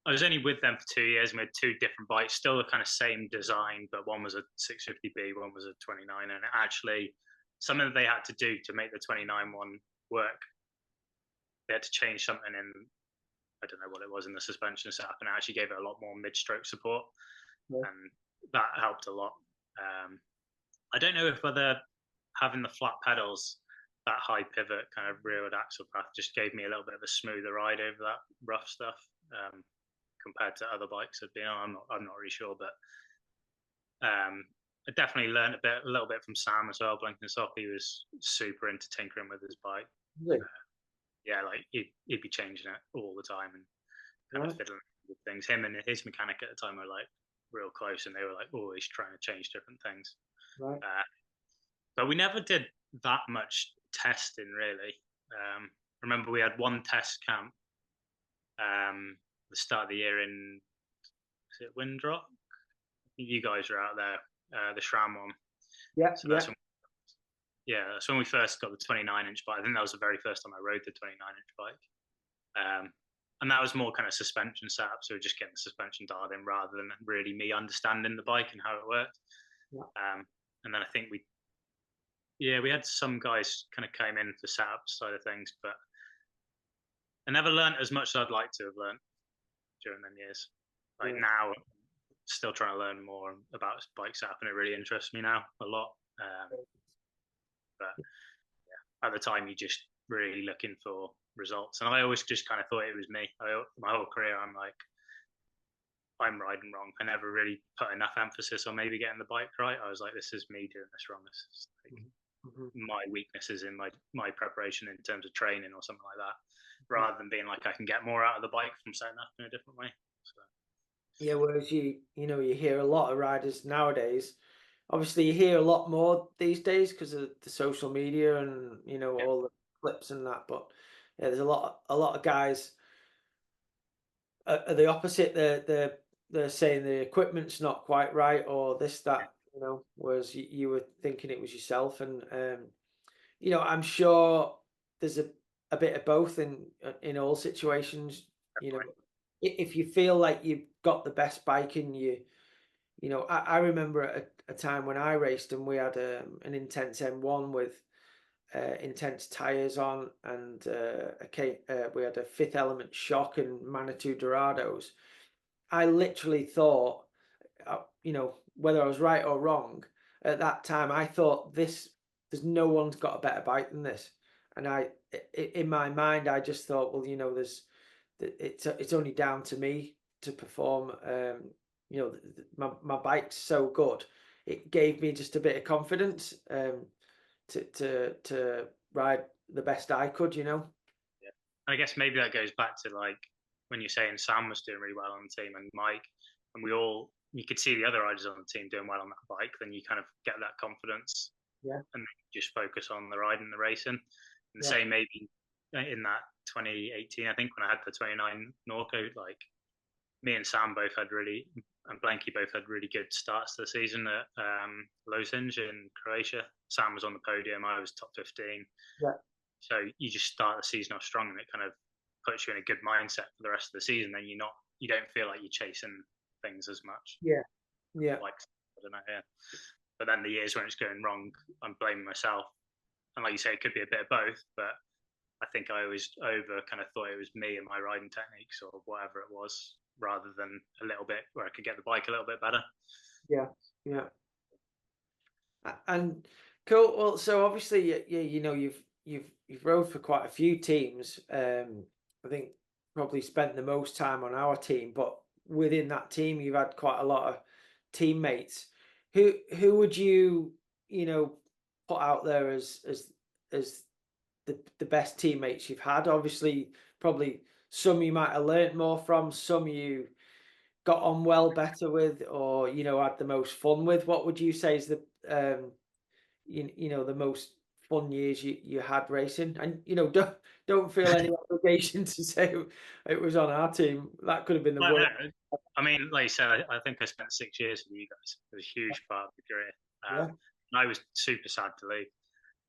I was only with them for 2 years. We had two different bikes, still the kind of same design, but one was a 650B, one was a 29. And actually, something that they had to do to make the 29 one work, they had to change something in, I don't know what it was in the suspension setup, and it actually gave it a lot more mid-stroke support, and that helped a lot. I don't know if whether having the flat pedals, that high pivot kind of rearward axle path, just gave me a little bit of a smoother ride over that rough stuff compared to other bikes I've been on. I'm not really sure, but I definitely learned a little bit from Sam as well. Blenkinsop, he was super into tinkering with his bike. Yeah, like he'd be changing it all the time and kind of fiddling with things. Him and his mechanic at the time were like real close, and they were like always trying to change different things. Right. But we never did that much testing, really. Remember, we had one test camp the start of the year in, is it Windrock? You guys were out there, the SRAM one. Yeah, so that's when we first got the 29-inch bike. I think that was the very first time I rode the 29-inch bike. And that was more kind of suspension setup, so just getting the suspension dialed in rather than really me understanding the bike and how it worked. And then I think we had some guys kind of came in for setup side of things, but I never learned as much as I'd like to have learned during them years. Like now, still trying to learn more about bike setup, and it really interests me now a lot. But at the time, you're just really looking for results, and I always just kind of thought it was me. My whole career, I'm like, I'm riding wrong. I never really put enough emphasis on maybe getting the bike right. I was like, this is me doing this wrong. This is like my weaknesses in my preparation in terms of training or something like that, rather than being like I can get more out of the bike from setting up in a different way. So. Yeah, whereas you hear a lot of riders nowadays. Obviously, you hear a lot more these days because of the social media and all the clips and that. But yeah, there's a lot of guys are the opposite. They're saying the equipment's not quite right or this that. Whereas you were thinking it was yourself, and I'm sure there's a bit of both in all situations. If you feel like you've got the best bike in you. You know, I remember at a time when I raced and we had an intense M1 with intense tires on, and we had a Fifth Element shock and Manitou Dorados. I literally thought, you know, whether I was right or wrong at that time, I thought there's no one's got a better bike than this. And in my mind, I just thought, well, you know, it's only down to me to perform. You know, my bike's so good. It gave me just a bit of confidence to ride the best I could, you know. Yeah. And I guess maybe that goes back to like when you're saying Sam was doing really well on the team and Mike, and you could see the other riders on the team doing well on that bike, then you kind of get that confidence. Yeah. And just focus on the riding and the racing. And the same maybe in that 2018, I think when I had the 29 Norco, like me and Sam both had and Blanky both had really good starts to the season at Losinj in Croatia. Sam was on the podium, I was top 15. Yeah. So you just start the season off strong, and it kind of puts you in a good mindset for the rest of the season. Then you don't feel like you're chasing things as much. Yeah. Yeah. Like, I don't know. Yeah. But then the years when it's going wrong, I'm blaming myself. And like you say, it could be a bit of both, but I think I always kind of thought it was me and my riding techniques or whatever it was, rather than a little bit where I could get the bike a little bit better. Yeah. Yeah. And cool. Well, so obviously, you know, you've rode for quite a few teams. I think probably spent the most time on our team, but within that team, you've had quite a lot of teammates. Who would you know put out there as the best teammates you've had? Obviously, probably some you might have learnt more from, some you got on well better with, or you know had the most fun with. What would you say is the you know the most fun years you had racing? And you know don't feel any obligation to say it was on our team. That could have been the worst. I mean, like you said, I think I spent 6 years with you guys. It was a huge part of the career. And I was super sad to leave.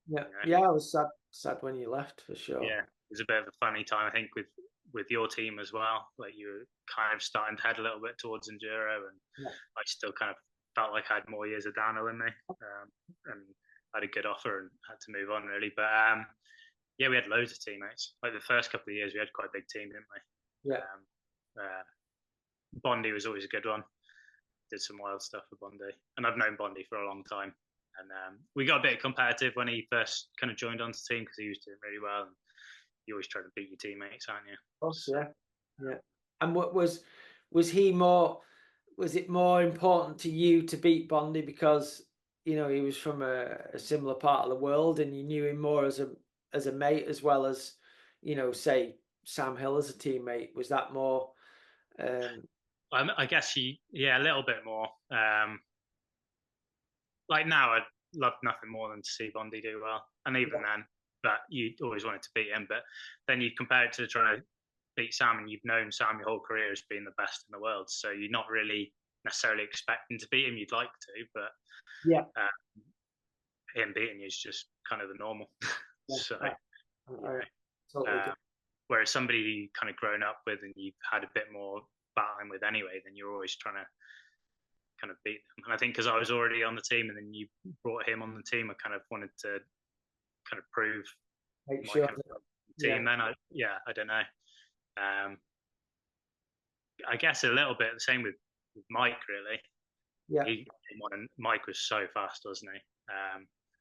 Yeah, you know? Yeah, I was sad when you left, for sure. Yeah, it was a bit of a funny time, I think, with your team as well. Like you were kind of starting to head a little bit towards enduro, and I still kind of felt like I had more years of downhill in me, and had a good offer and had to move on really. But yeah, we had loads of teammates. Like the first couple of years, we had quite a big team, didn't we? Yeah. Bondi was always a good one. Did some wild stuff with Bondi, and I've known Bondi for a long time. And we got a bit competitive when he first kind of joined onto the team because he was doing really well. And you always try to beat your teammates, aren't you? Oh, yeah, yeah. And what was he more? Was it more important to you to beat Bondi because you know he was from a similar part of the world and you knew him more as a mate as well as you know say Sam Hill as a teammate? Was that more? I guess a little bit more. Like now, I'd love nothing more than to see Bondi do well, and even then, but you always wanted to beat him. But then you compare it to trying to beat Sam, and you've known Sam your whole career as being the best in the world, so you're not really necessarily expecting to beat him. You'd like to, but him beating you is just kind of the normal. So, whereas somebody you kind of grown up with and you've had a bit more battling with anyway, then you're always trying to kind of beat them. And I think because I was already on the team and then you brought him on the team, I kind of wanted to kind of prove make sure kind of team. Then I don't know. I guess a little bit the same with Mike, really. Yeah, Mike was so fast, wasn't he?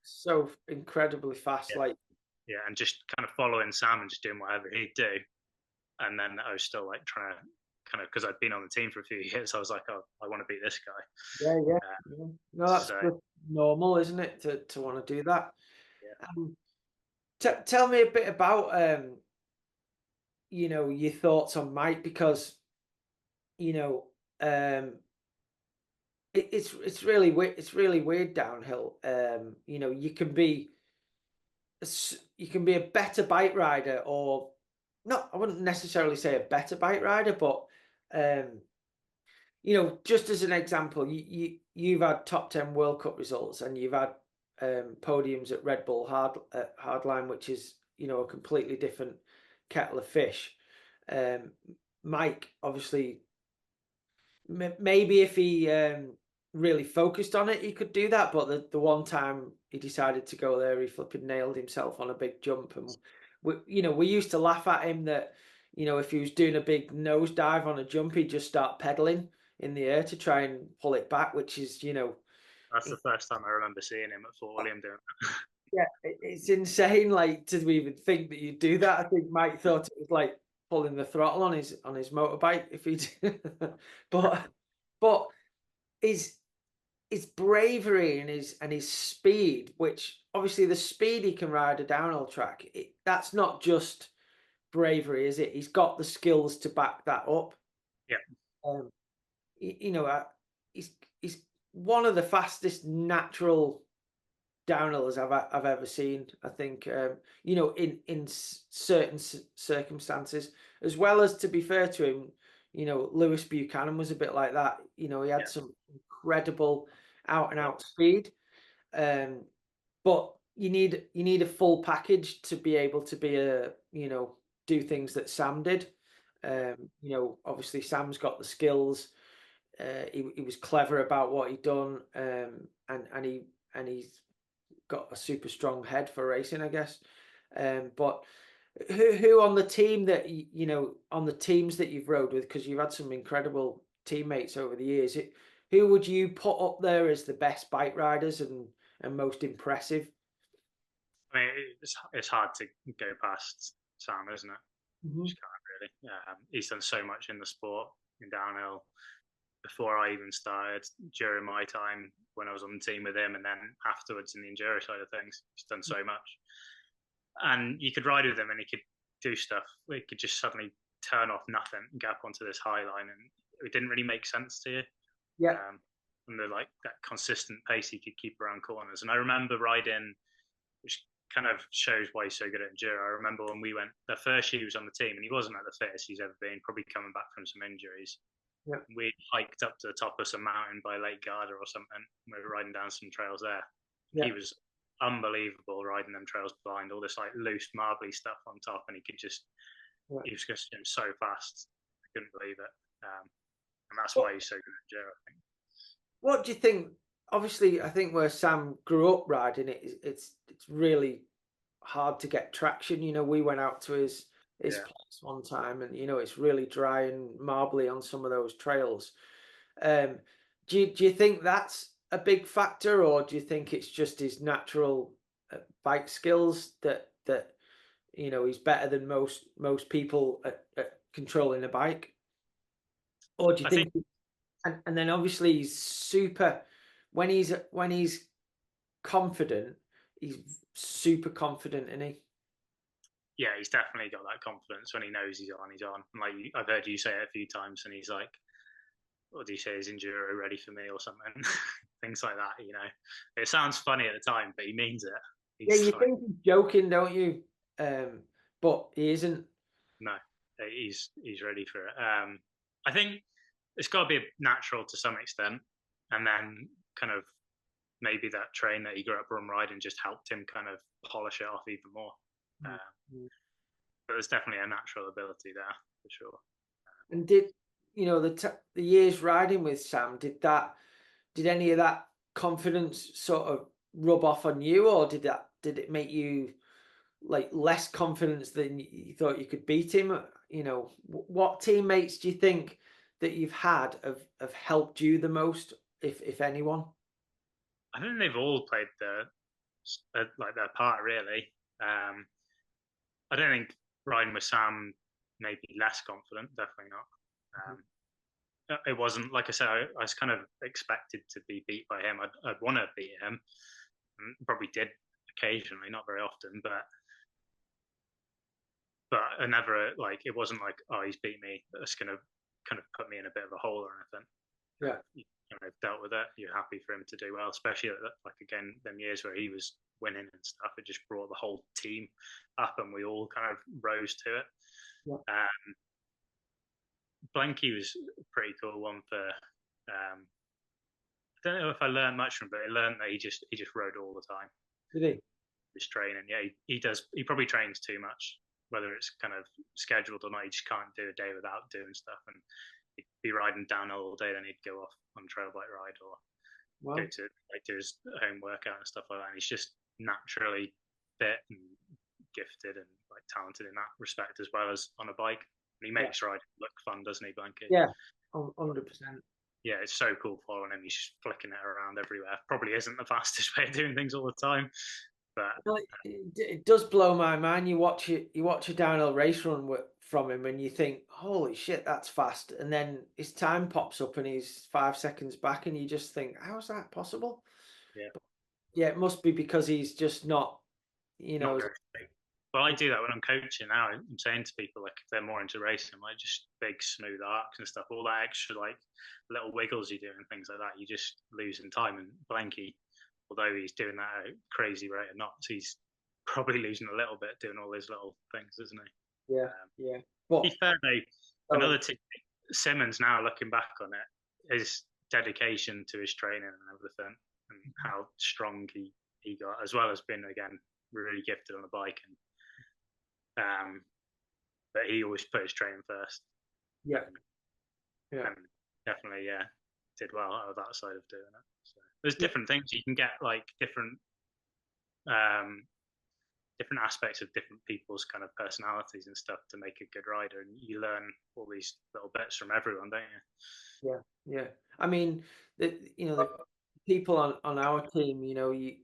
So incredibly fast, and just kind of following Sam and just doing whatever he'd do. And then I was still like trying to kind of, because I'd been on the team for a few years, I was like, oh, I want to beat this guy. Yeah. No, that's normal, isn't it, to want to do that? Yeah. Tell me a bit about you know your thoughts on Mike, because you know it's really weird. It's really weird downhill. You know, you can be a better bike rider, or not. I wouldn't necessarily say a better bike rider, but you know, just as an example, you've had top 10 World Cup results, and you've had podiums at Red Bull Hardline, which is you know a completely different kettle of fish. Mike obviously maybe if he really focused on it, he could do that. But the one time he decided to go there, he flipping nailed himself on a big jump. And we used to laugh at him that, if he was doing a big nosedive on a jump, he'd just start pedaling in the air to try and pull it back, which is, That's the first time I remember seeing him at Fort William doing that. yeah, it's insane. Like, to even think that you do that. I think Mike thought it was like pulling the throttle on his motorbike if he did. but his bravery and his speed, which obviously the speed he can ride a downhill track, that's not just bravery, is it? He's got the skills to back that up. Yeah. He's one of the fastest natural downhillers I've ever seen. I think in certain circumstances, as well as, to be fair to him, Lewis Buchanan was a bit like that. He had some incredible out and out speed, but you need a full package to be able to do things that Sam did. Obviously Sam's got the skills. He was clever about what he'd done, and he's got a super strong head for racing, I guess. But who on the team that on the teams that you've rode with, because you've had some incredible teammates over the years, who would you put up there as the best bike riders and most impressive? I mean, it's hard to go past Sam, isn't it? Mm-hmm. Just can't really. He's done so much in the sport, in downhill, before I even started, during my time when I was on the team with him, and then afterwards in the enduro side of things. He's done so much. And you could ride with him and he could do stuff. He could just suddenly turn off nothing and get up onto this high line, and it didn't really make sense to you. Yeah. And that consistent pace he could keep around corners. And I remember riding, which kind of shows why he's so good at enduro. I remember when we went, the first year he was on the team, and he wasn't at the fittest he's ever been, probably coming back from some injuries. Yeah. We hiked up to the top of some mountain by Lake Garda or something. We were riding down some trails there. Yeah. He was unbelievable riding them trails blind, all this like loose marbly stuff on top, and he could just he was just so fast. I couldn't believe it. And that's why he's so good at enduro, I think. What do you think? Obviously, I think where Sam grew up riding it, it's really hard to get traction. We went out to his place one time, and it's really dry and marbly on some of those trails. Do you think that's a big factor, or do you think it's just his natural bike skills that he's better than most people at controlling a bike? Or do you think and then obviously he's super when he's confident, he's super confident, isn't he? Yeah, he's definitely got that confidence when he knows he's on. And like, I've heard you say it a few times, and he's like, what do you say, is enduro ready for me or something? Things like that, It sounds funny at the time, but he means it. You think he's joking, don't you? But he isn't. No, he's ready for it. I think it's got to be natural to some extent, and then kind of maybe that train that he grew up on riding just helped him kind of polish it off even more. But there's definitely a natural ability there for sure. And did the years riding with Sam, did any of that confidence sort of rub off on you, or did it make you like less confidence than you thought you could beat him? What teammates do you think that you've had have helped you the most, if anyone? I think they've all played their part, really. I don't think riding with Sam made me less confident, definitely not. It wasn't, like I said, I was kind of expected to be beat by him. I'd want to beat him, and probably did occasionally, not very often, but I never, like, it wasn't like, oh, he's beat me, that's going to kind of put me in a bit of a hole or anything. Yeah. I've dealt with it. You're happy for him to do well, especially like, again, them years where he was winning and stuff. It just brought the whole team up, and we all kind of rose to it. Yeah. Blanky was a pretty cool one for. I don't know if I learned much from him, but I learned that he just rode all the time. Did he? His training, yeah, he does. He probably trains too much, whether it's kind of scheduled or not. He just can't do a day without doing stuff, and he'd be riding downhill all day, then he'd go off on a trail bike ride or Wow. go to like do his home workout and stuff like that. And he's just naturally fit and gifted and like talented in that respect as well as on a bike. And he makes riding look fun, doesn't he, Blanky? Yeah, 100%. Yeah, it's so cool following him. He's flicking it around everywhere. Probably isn't the fastest way of doing things all the time, but Well, it does blow my mind. You watch a downhill race run from him, and you think, "Holy shit, that's fast!" And then his time pops up, and he's 5 seconds back, and you just think, "How's that possible?" yeah, Yeah, it must be because he's just not, you not know. very big. Well, I do that when I'm coaching now. I'm saying to people, like, if they're more into racing, like just big smooth arcs and stuff, all that extra like little wiggles you do and things like that, you just lose in time. And Blanky, although he's doing that at a crazy rate of knots, he's probably losing a little bit doing all those little things, isn't he? Yeah, yeah. But To be fair, though, another tip, Simmons, now looking back on it, his dedication to his training and everything, and how strong he got, as well as being, again, really gifted on the bike. And but he always put his training first. yeah, yeah, And definitely, yeah, did well out of that side of doing it. So there's different things you can get, like um, different aspects of different people's kind of personalities and stuff to make a good rider, and you learn all these little bits from everyone, don't you? yeah, yeah. I mean, the people on our team, you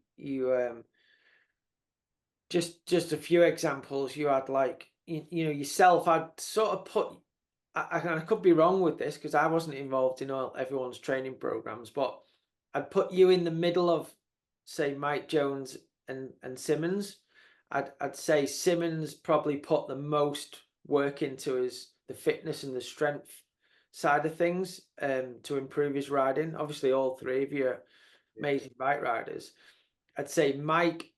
just a few examples. You had like yourself. I'd sort of put. I could be wrong with this because I wasn't involved in all everyone's training programs, but I'd put you in the middle of, say, Mike Jones and Simmons. I'd say Simmons probably put the most work into the fitness and the strength side of things to improve his riding. Obviously, all three of you are amazing bike riders. I'd say Mike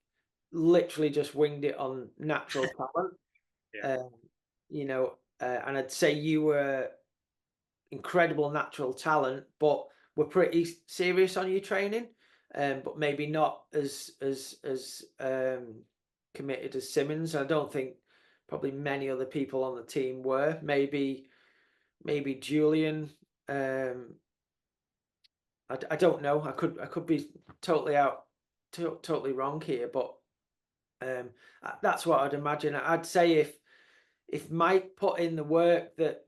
literally just winged it on natural talent. Yeah. And I'd say you were incredible natural talent, but were pretty serious on your training, but maybe not as committed as Simmons. I don't think probably many other people on the team were. Maybe Julian. I don't know. I could be totally wrong here, but that's what I'd imagine. I'd say if Mike put in the work that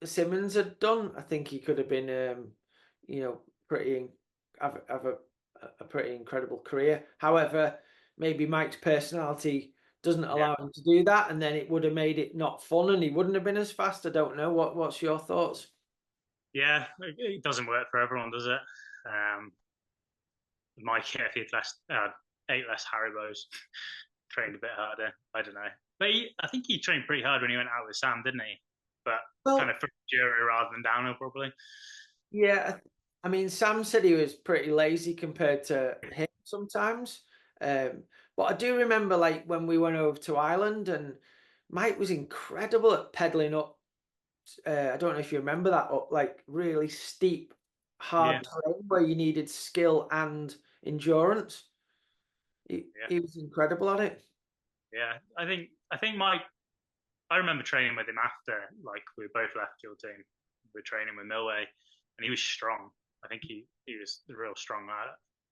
Simmons had done, I think he could have been, pretty have a pretty incredible career. However, maybe Mike's personality doesn't allow him to do that, and then it would have made it not fun, and he wouldn't have been as fast. I don't know. What's your thoughts? Yeah, it doesn't work for everyone, does it? Mike, if he'd ate less Haribos, trained a bit harder, I don't know. But I think he trained pretty hard when he went out with Sam, didn't he? But kind of for enduro rather than downhill, probably. Yeah, I mean, Sam said he was pretty lazy compared to him sometimes. But I do remember, like, when we went over to Ireland, and Mike was incredible at pedaling up. I don't know if you remember that, up like really steep, hard terrain where you needed skill and endurance. He was incredible at it. Yeah, I think Mike. I remember training with him after, like, we both left your team. We were training with Milway, and he was strong. I think he was the real strong lad.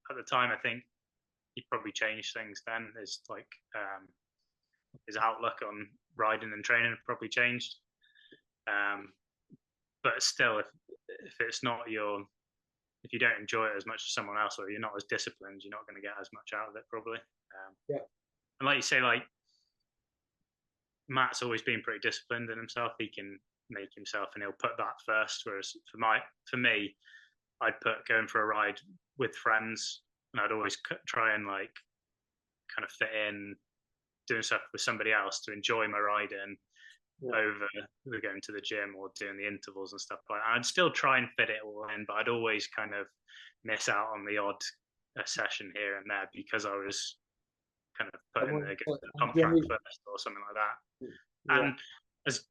At the time, I think he probably changed things then. His outlook on riding and training probably changed. But still, if it's not if you don't enjoy it as much as someone else, or you're not as disciplined, you're not going to get as much out of it probably. And like you say, like, Matt's always been pretty disciplined in himself. He can make himself, and he'll put that first. Whereas for me, I'd put going for a ride with friends, and I'd always try and like kind of fit in doing stuff with somebody else to enjoy my riding over going to the gym or doing the intervals and stuff like that. I'd still try and fit it all in, but I'd always kind of miss out on the odd session here and there because I was kind of putting the pump track first or something like that. And as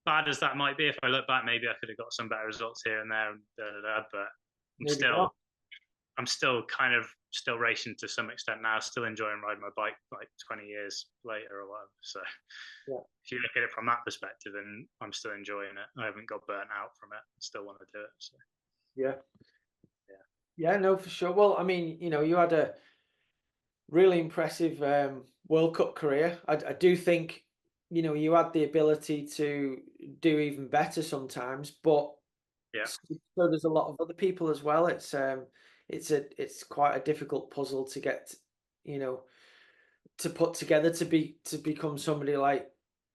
bad as that might be, if I look back, maybe I could have got some better results here and there, but I'm still kind of still racing to some extent now, still enjoying riding my bike like 20 years later or whatever. So if you look at it from that perspective, and I'm still enjoying it, I haven't got burnt out from it. I still want to do it. So yeah, no, for sure. Well, I mean, you know, you had a really impressive World Cup career. I do think, you know, you had the ability to do even better sometimes, but so there's a lot of other people as well. It's quite a difficult puzzle to get, you know, to put together to become somebody like,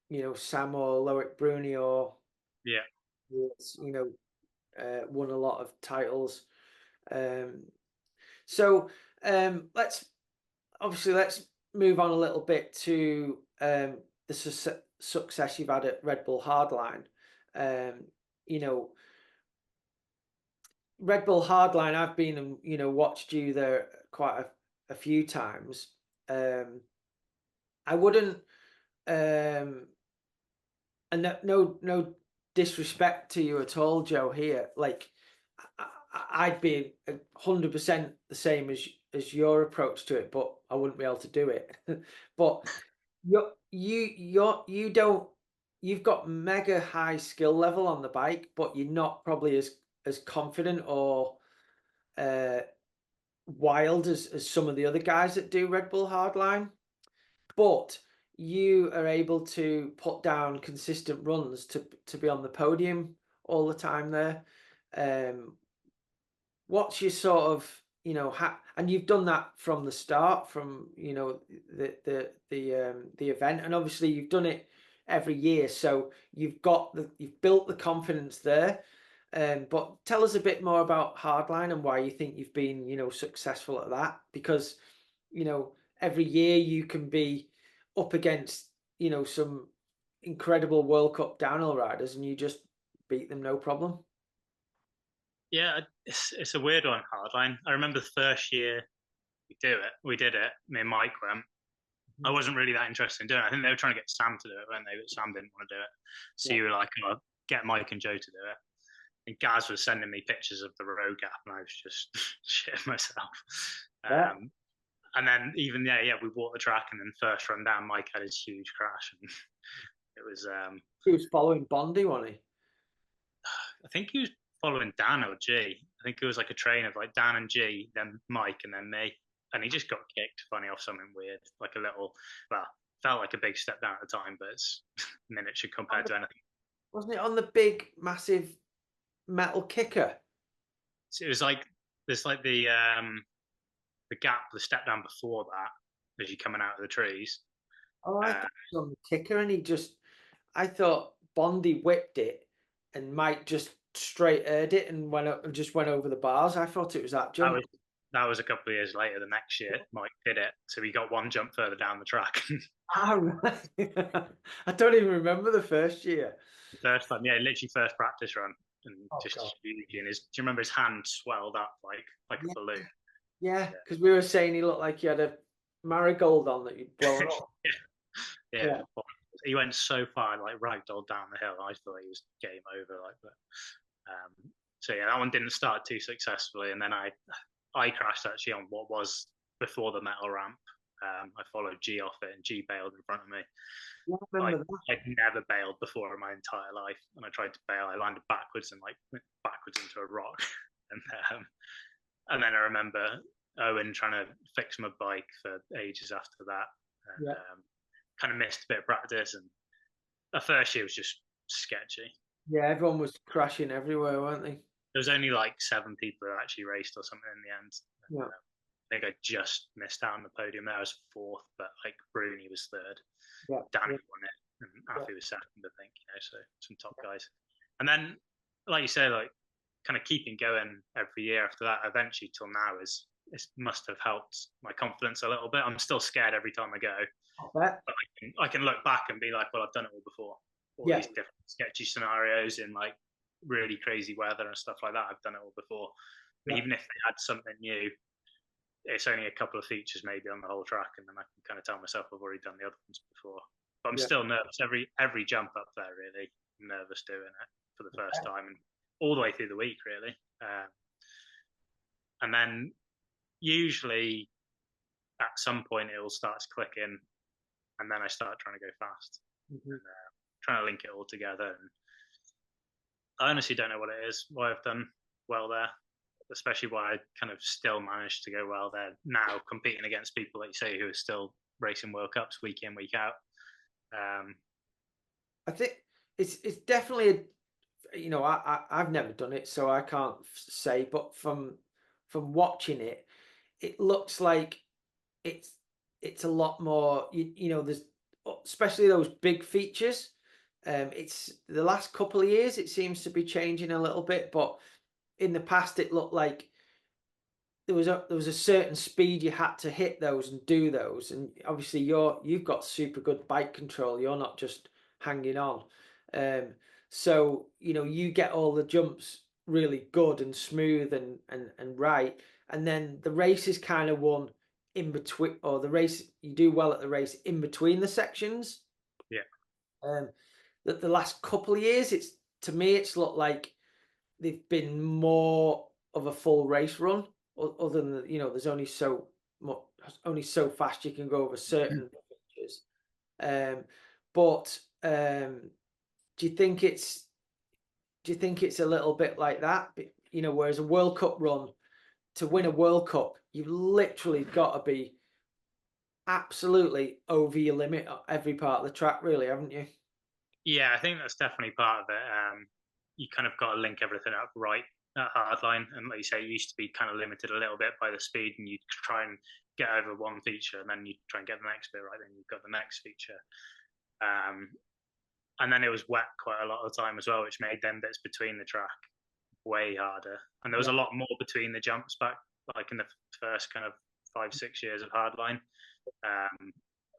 you know, Sam or Loic Bruni or you know, won a lot of titles. So let's move on a little bit to the success you've had at Red Bull Hardline. You know, Red Bull Hardline, I've been and, you know, watched you there quite a few times. I wouldn't, and no disrespect to you at all, Joe. Here, like, I'd be 100% the same as your approach to it, but I wouldn't be able to do it. But you don't, you've got mega high skill level on the bike, but you're not probably as confident or wild as some of the other guys that do Red Bull Hardline. But you are able to put down consistent runs to be on the podium all the time there. What's your sort of, you know, and you've done that from the start, from, you know, the event, and obviously you've done it every year, so you've built the confidence there. But tell us a bit more about Hardline and why you think you've been, you know, successful at that, because, you know, every year you can be up against, you know, some incredible World Cup downhill riders and you just beat them no problem. Yeah, it's a weird one, Hardline. I remember the first year we did it, me and Mike went. I wasn't really that interested in doing it. I think they were trying to get Sam to do it, weren't they? But Sam didn't want to do it. So you were like, oh, get Mike and Joe to do it. And Gaz was sending me pictures of the road gap, and I was just shitting myself. And then even we walked the track, and then first run down, Mike had his huge crash, and it was. He was following Bondi, wasn't he? I think he was following Dan or G. I think it was like a train of like Dan and G, then Mike, and then me. And he just got kicked funny off something weird, like a little. Well, felt like a big step down at the time, but it's miniature compared to anything. Wasn't it on the big, massive metal kicker? So it was like there's like the gap, the step down before that, as you're coming out of the trees. Oh, I thought it was on the kicker, and I thought Bondi whipped it, and Mike just straight aired it and went over the bars. I thought it was that jump. That was a couple of years later. The next year, Mike did it, so he got one jump further down the track. Right. I don't even remember the first year. The first time, literally first practice run, and just huge. And do you remember his hand swelled up like a balloon? Yeah, because we were saying he looked like he had a marigold on that you'd blown up. Yeah. He went so far, like ragdolled down the hill. I thought he was game over, like that. So that one didn't start too successfully, and then I crashed actually on what was before the metal ramp. I followed G off it, and G bailed in front of me. I'd never bailed before in my entire life, and I tried to bail. I landed backwards and backwards into a rock, and then I remember Owen trying to fix my bike for ages after that. And, kind of missed a bit of practice, and the first year was just sketchy. Yeah, everyone was crashing everywhere, weren't they? There was only like 7 people who actually raced or something in the end. Yeah. I think I just missed out on the podium. There I was 4th, but like Bruni was 3rd. Yeah. Danny won it, and Afi was 2nd, I think. So some top guys. And then, like you say, like kind of keeping going every year after that, eventually till now it must have helped my confidence a little bit. I'm still scared every time I go. But I can look back and be like, well, I've done it all before. All these different sketchy scenarios in like really crazy weather and stuff like that. I've done it all before. Even if they had something new, it's only a couple of features maybe on the whole track, and then I can kind of tell myself I've already done the other ones before. But I'm still nervous every jump up there. Really I'm nervous doing it for the first time, and all the way through the week really. And then usually at some point it all starts clicking, and then I start trying to go fast, trying to link it all together. And I honestly don't know what it is, why I've done well there, especially why I kind of still managed to go well there now, competing against people, like you say, who are still racing World Cups week in, week out. I think it's definitely I've never done it, so I can't say. But from watching it, it looks like it's a lot more. There's especially those big features. It's the last couple of years it seems to be changing a little bit, but in the past it looked like there was a certain speed you had to hit those and do those. And obviously you've got super good bike control. You're not just hanging on. So you get all the jumps really good and smooth and right. And then the race is kind of won in between, or the race, you do well at the race in between the sections. Yeah. The last couple of years, to me it's looked like they've been more of a full race run, other than there's only so fast you can go over certain features. But do you think it's a little bit like that? Whereas a World Cup run, to win a World Cup, you've literally got to be absolutely over your limit at every part of the track, really, haven't you? Yeah, I think that's definitely part of it. You kind of got to link everything up right at hardline, and like you say, you used to be kind of limited a little bit by the speed, and you try and get over one feature, and then you try and get the next bit right, then you've got the next feature. And then it was wet quite a lot of the time as well, which made them bits between the track way harder. And there was a lot more between the jumps back, like in the first kind of 5-6 years of hardline.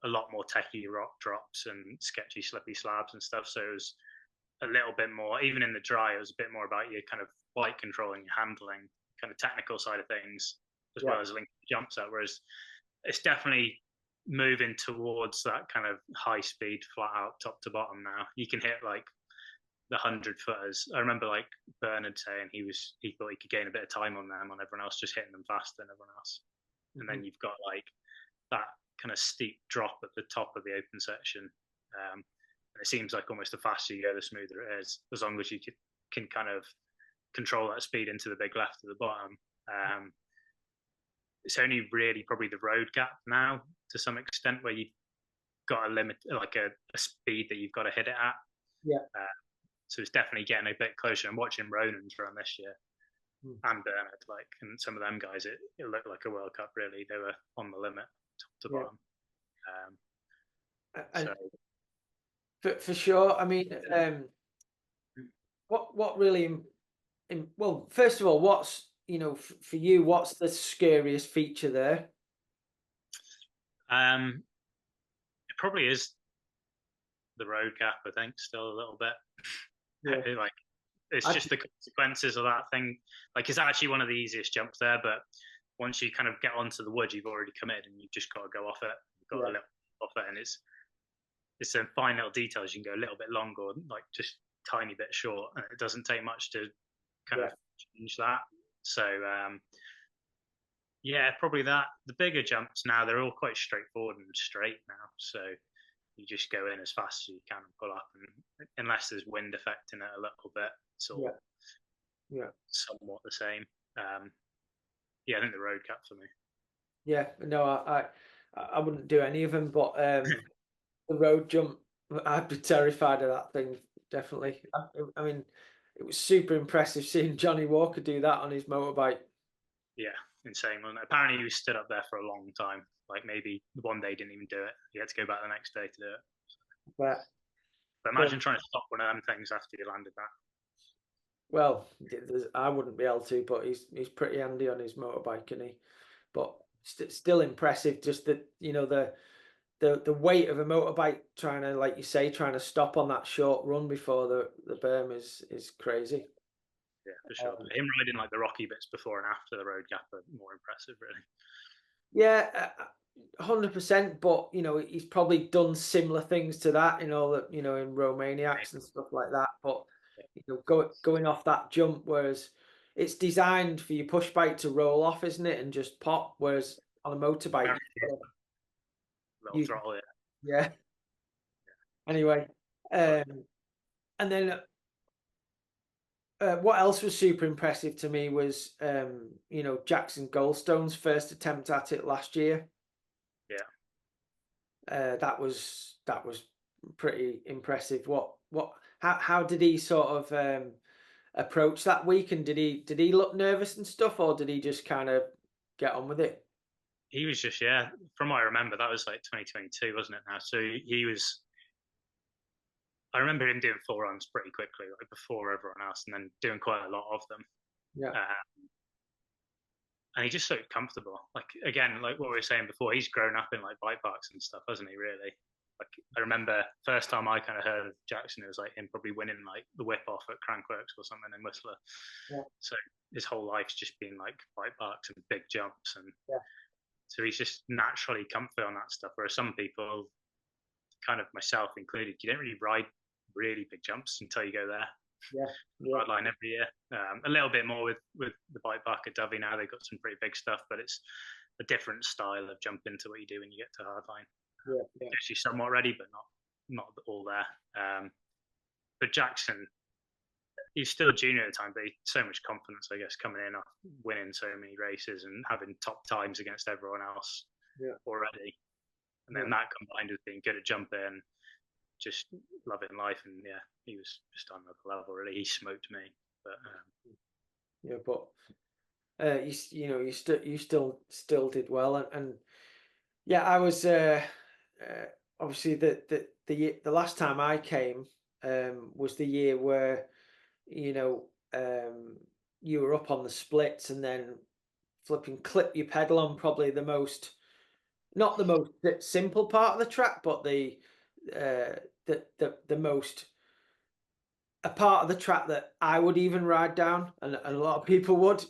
A lot more techie rock drops and sketchy slippy slabs and stuff. So it was a little bit more, even in the dry, it was a bit more about your kind of bike controlling, your handling, kind of technical side of things, as well as linking jumps out. Whereas it's definitely moving towards that kind of high speed, flat out, top to bottom now. You can hit like the 100-footers. I remember like Bernard saying he thought he could gain a bit of time on them, on everyone else just hitting them faster than everyone else. And then you've got like that kind of steep drop at the top of the open section. And it seems like almost the faster you go, the smoother it is, as long as you can kind of control that speed into the big left at the bottom. It's only really probably the road gap now, to some extent, where you've got a limit, like a speed that you've got to hit it at. So it's definitely getting a bit closer. I'm watching Ronan's run this year, and Bernard, and some of them guys, it looked like a World Cup, really. They were on the limit, top to bottom. For sure. I mean, what really, well, first of all, what's, for you, what's the scariest feature there? It probably is the road gap, I think, still a little bit. It's just the consequences of that thing. Like, it's actually one of the easiest jumps there, but once you kind of get onto the wood, you've already committed and you've just got to go off it. You've got a little off it, and it's some fine little details. You can go a little bit long, or like just tiny bit short, and it doesn't take much to kind of change that. So probably that. The bigger jumps now, they're all quite straightforward and straight now, so you just go in as fast as you can and pull up, and unless there's wind affecting it a little bit, it's all somewhat the same. I think the road cap for me. Yeah, no, I wouldn't do any of them, but the road jump, I'd be terrified of that thing, definitely. I mean, it was super impressive seeing Johnny Walker do that on his motorbike. Yeah, insane, wasn't it? Apparently he was stood up there for a long time. Like, maybe one day he didn't even do it. He had to go back the next day to do it. But imagine trying to stop one of them things after you landed that. Well, I wouldn't be able to, but he's pretty handy on his motorbike, isn't he? But still impressive, just that, the weight of a motorbike trying to, like you say, trying to stop on that short run before the berm is crazy. Yeah, for sure. Him riding like the rocky bits before and after the road gap are more impressive, really. Yeah, 100%. But he's probably done similar things to that, in Romaniacs and stuff like that. But going off that jump, whereas it's designed for your push bike to roll off, isn't it, and just pop. Whereas on a motorbike, Little throttle, yeah. Anyway, and then what else was super impressive to me was you know, Jackson Goldstone's first attempt at it last year. Yeah. That was pretty impressive. How did he sort of approach that week, and did he look nervous and stuff, or did he just kind of get on with it? He was just, yeah, from what I remember, that was like 2022, wasn't it now? So he was, I remember him doing 4 runs pretty quickly, like before everyone else, and then doing quite a lot of them. Yeah. And he just looked comfortable. Like, again, like what we were saying before, he's grown up in like bike parks and stuff, hasn't he, really? Like, I remember first time I kind of heard of Jackson, it was like him probably winning like the whip off at Crankworks or something in Whistler. Yeah. So his whole life's just been like bike parks and big jumps, and yeah. So he's just naturally comfy on that stuff. Whereas some people, kind of myself included, you don't really ride really big jumps until you go there. Yeah. Hardline every year. A little bit more with the bike park at Dovey now. They've got some pretty big stuff, but it's a different style of jumping to what you do when you get to Hardline. Yeah. Actually somewhat ready, but not all there. But Jackson, he's still a junior at the time, but he so much confidence, I guess, coming in, winning so many races and having top times against everyone else already. And then that combined with being good at jumping, just loving life, and he was just on another level. Really, he smoked me. But you still did well, and yeah, I was obviously the last time I came was the year where you were up on the splits and then flipping clip your pedal on probably not the most simple part of the track, but the most a part of the track that I would even ride down, and a lot of people would,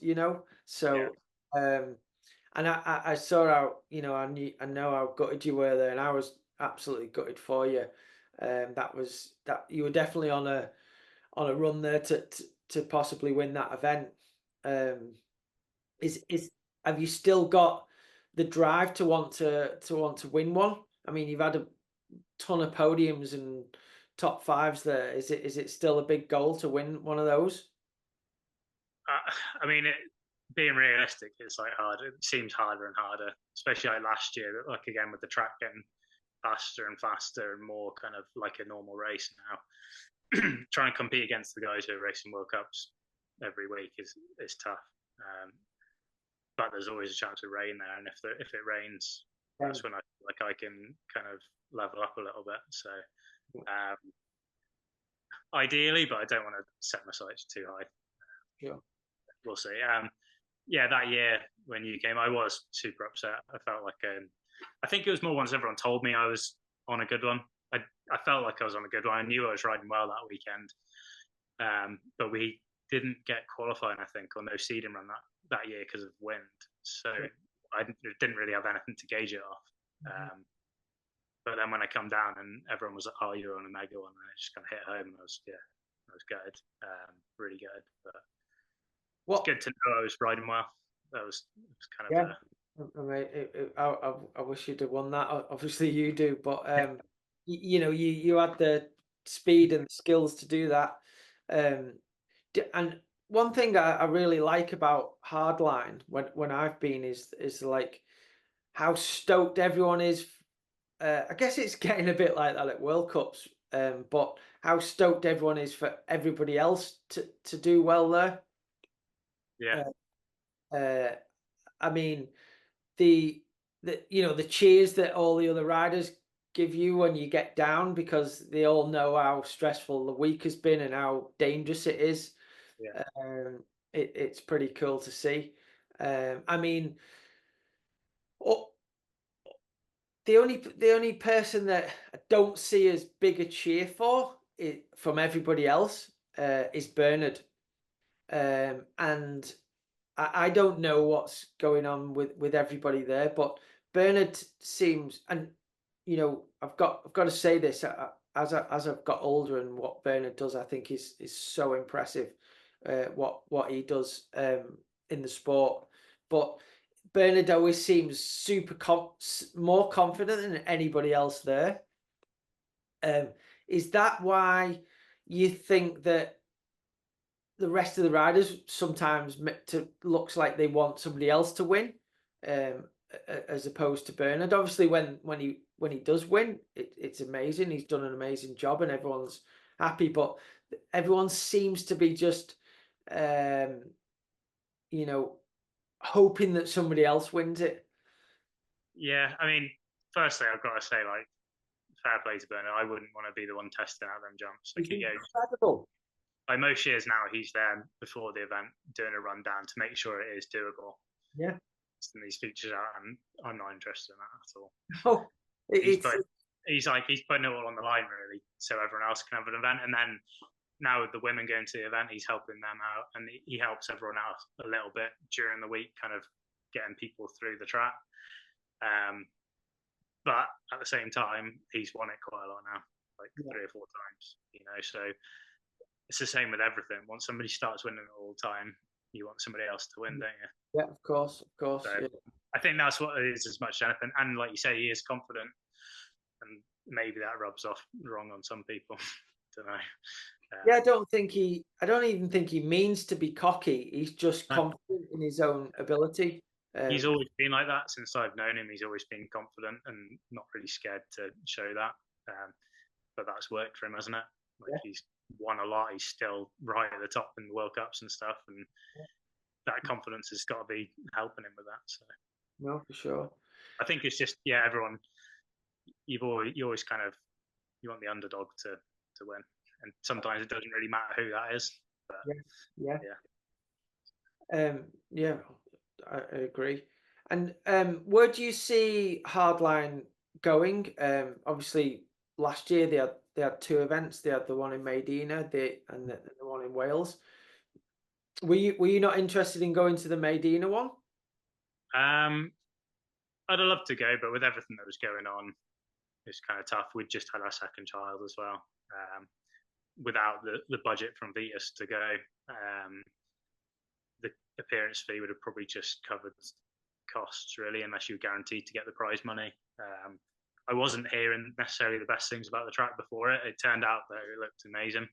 So, and I saw how I know how gutted you were there, and I was absolutely gutted for you. That you were definitely on a run there to possibly win that event. Have you still got the drive to want to win one? I mean, you've had a ton of podiums and top fives there. Is it still a big goal to win one of those? I mean, being realistic, it's like hard. It seems harder and harder, especially like last year. Like again, with the track getting faster and faster and more kind of like a normal race now. Trying to compete against the guys who are racing World Cups every week is tough. But there's always a chance of rain there, and if it rains, that's when I feel like I can kind of level up a little bit. So ideally, but I don't want to set my sights too high. Sure. We'll see. That year when you came, I was super upset. I felt like I think it was more once everyone told me I was on a good one. I felt like I was on a good one. I knew I was riding well that weekend, but we didn't get qualifying, I think, or no seeding run that year because of wind. So I didn't really have anything to gauge it off. But then when I come down and everyone was like, "Oh, you're on a mega one," and it just kind of hit home, and I was good, really good. But it's good to know I was riding well. That was kind of. I mean, I wish you'd have won that. Obviously, you do, but you had the speed and the skills to do that. And one thing I really like about Hardline when I've been is like how stoked everyone is. I guess it's getting a bit like that at World Cups, but how stoked everyone is for everybody else to do well there. Yeah. I mean, the cheers that all the other riders give you when you get down, because they all know how stressful the week has been and how dangerous it is. It's pretty cool to see. I mean, the only person that I don't see as big a cheer for from everybody else is Bernard, and I don't know what's going on with everybody there, but Bernard seems, and I've got to say this, as I've got older, and what Bernard does, I think is so impressive. what he does in the sport. But Bernard always seems super more confident than anybody else there. Is that why you think that the rest of the riders sometimes looks like they want somebody else to win, as opposed to Bernard? Obviously, when he does win, it's amazing. He's done an amazing job, and everyone's happy. But everyone seems to be just, you know, hoping that somebody else wins it. Yeah, I mean, firstly, I've got to say, like, fair play to Bernard. I wouldn't want to be the one testing out them jumps. Like, He's incredible. Like most years now, he's there before the event doing a rundown to make sure it is doable. Yeah. And these features out, and I'm not interested in that at all. Oh, he's putting it all on the line really, so everyone else can have an event. And then now with the women going to the event, he's helping them out, and he helps everyone else a little bit during the week, kind of getting people through the track. But at the same time, he's won it quite a lot now, like 3 or 4 times, you know. So it's the same with everything. Once somebody starts winning it all the time, you want somebody else to win, don't you? Yeah, of course. So, yeah. I think that's what it is as much as anything. And like you say, he is confident, and maybe that rubs off wrong on some people. Don't know. Yeah, I don't even think he means to be cocky. He's just confident in his own ability. He's always been like that since I've known him. He's always been confident and not really scared to show that. But that's worked for him, hasn't it? Like he's won a lot. He's still right at the top in the World Cups and stuff, and that confidence has got to be helping him with that. So no, for sure. I think it's just everyone. You always kind of you want the underdog to win, and sometimes it doesn't really matter who that is. But yeah, I agree. And where do you see Hardline going? Obviously, last year they had 2 events. They had the one in Medina, and the one in Wales. Were you not interested in going to the Medina one? I'd have loved to go, but with everything that was going on, it's kind of tough. We'd just had our second child as well. Without the budget from Vitus to go, the appearance fee would have probably just covered costs really, unless you were guaranteed to get the prize money. I wasn't hearing necessarily the best things about the track before it. It turned out that it looked amazing.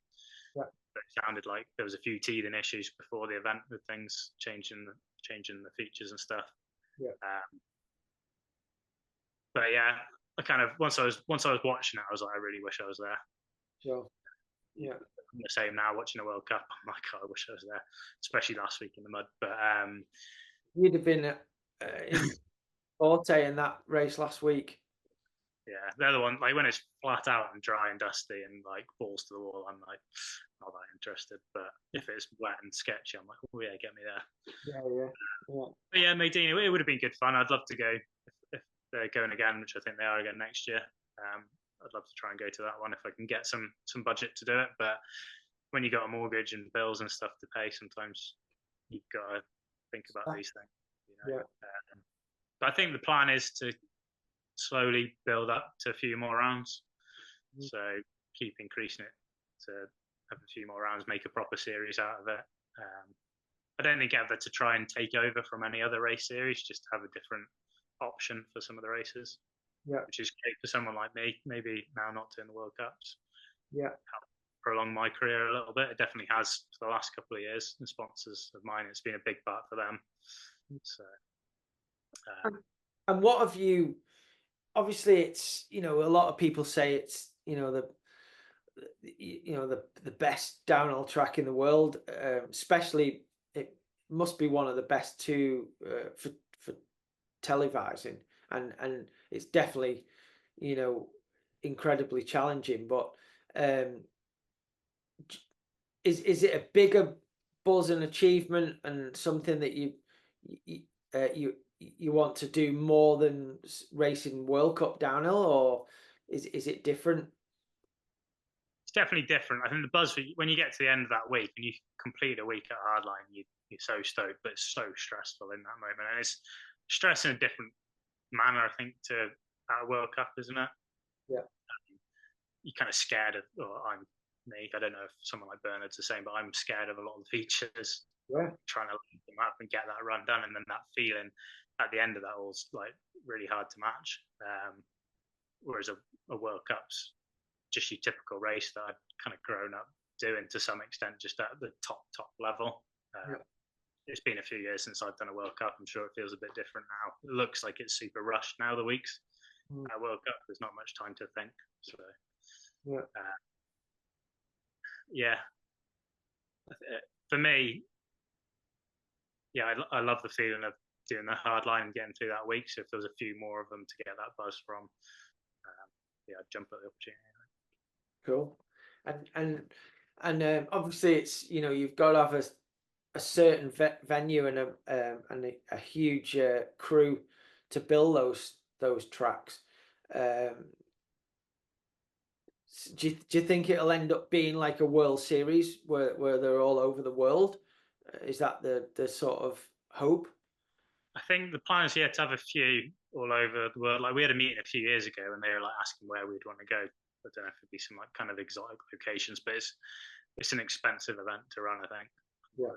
Yeah. But it sounded like there was a few teething issues before the event with things changing the features and stuff. Yeah. But yeah, I kind of once I was watching it, I was like, I really wish I was there. Sure. Yeah. I'm the same now watching a World Cup. I'm like, oh, I wish I was there, especially last week in the mud. But you'd have been in Forte in that race last week. Yeah, they're the one. Like when it's flat out and dry and dusty and like balls to the wall, I'm like not that interested. But if it's wet and sketchy, I'm like, oh yeah, get me there. Yeah. But yeah, Medina, it would have been good fun. I'd love to go if they're going again, which I think they are again next year. I'd love to try and go to that one if I can get some budget to do it. But when you got a mortgage and bills and stuff to pay, sometimes you've got to think about these things. You know? But I think the plan is to slowly build up to a few more rounds. So keep increasing it to have a few more rounds, make a proper series out of it. I don't think ever to try and take over from any other race series, just to have a different option for some of the races. Yeah, which is great for someone like me, maybe now not doing the World Cups. Yeah, prolong my career a little bit. It definitely has for the last couple of years. The sponsors of mine, it's been a big part for them. So, and what have you? Obviously, it's a lot of people say it's the best downhill track in the world. Especially, it must be one of the best too for televising, and it's definitely incredibly challenging. But is it a bigger buzz and achievement and something that you want to do more than racing World Cup downhill, or is it different? It's definitely different. I think the buzz when you get to the end of that week and you complete a week at Hardline, you're so stoked, but it's so stressful in that moment, and it's stress in a different manner, I think, to a World Cup, isn't it? Yeah. You're kind of scared of, I'm me. I don't know if someone like Bernard's the same, but I'm scared of a lot of the features. Yeah. Trying to line them up and get that run done, and then that feeling at the end of that was like really hard to match. Whereas a World Cup's just your typical race that I'd kind of grown up doing to some extent, just at the top level. Yeah. It's been a few years since I've done a World Cup. I'm sure it feels a bit different now. It looks like it's super rushed now. The weeks at World Cup, there's not much time to think. So yeah, for me, yeah, I love the feeling of doing the hard line and getting through that week. So if there was a few more of them to get that buzz from, yeah, I'd jump at the opportunity. Cool. And obviously it's, you know, you've got to have a certain venue and a huge crew to build those tracks. Do you think it'll end up being like a World Series where they're all over the world? Is that the sort of hope? I think the plan is, yeah, to have a few all over the world. Like we had a meeting a few years ago and they were like asking where we'd want to go. I don't know if it'd be some like kind of exotic locations, but it's an expensive event to run, I think. Yeah.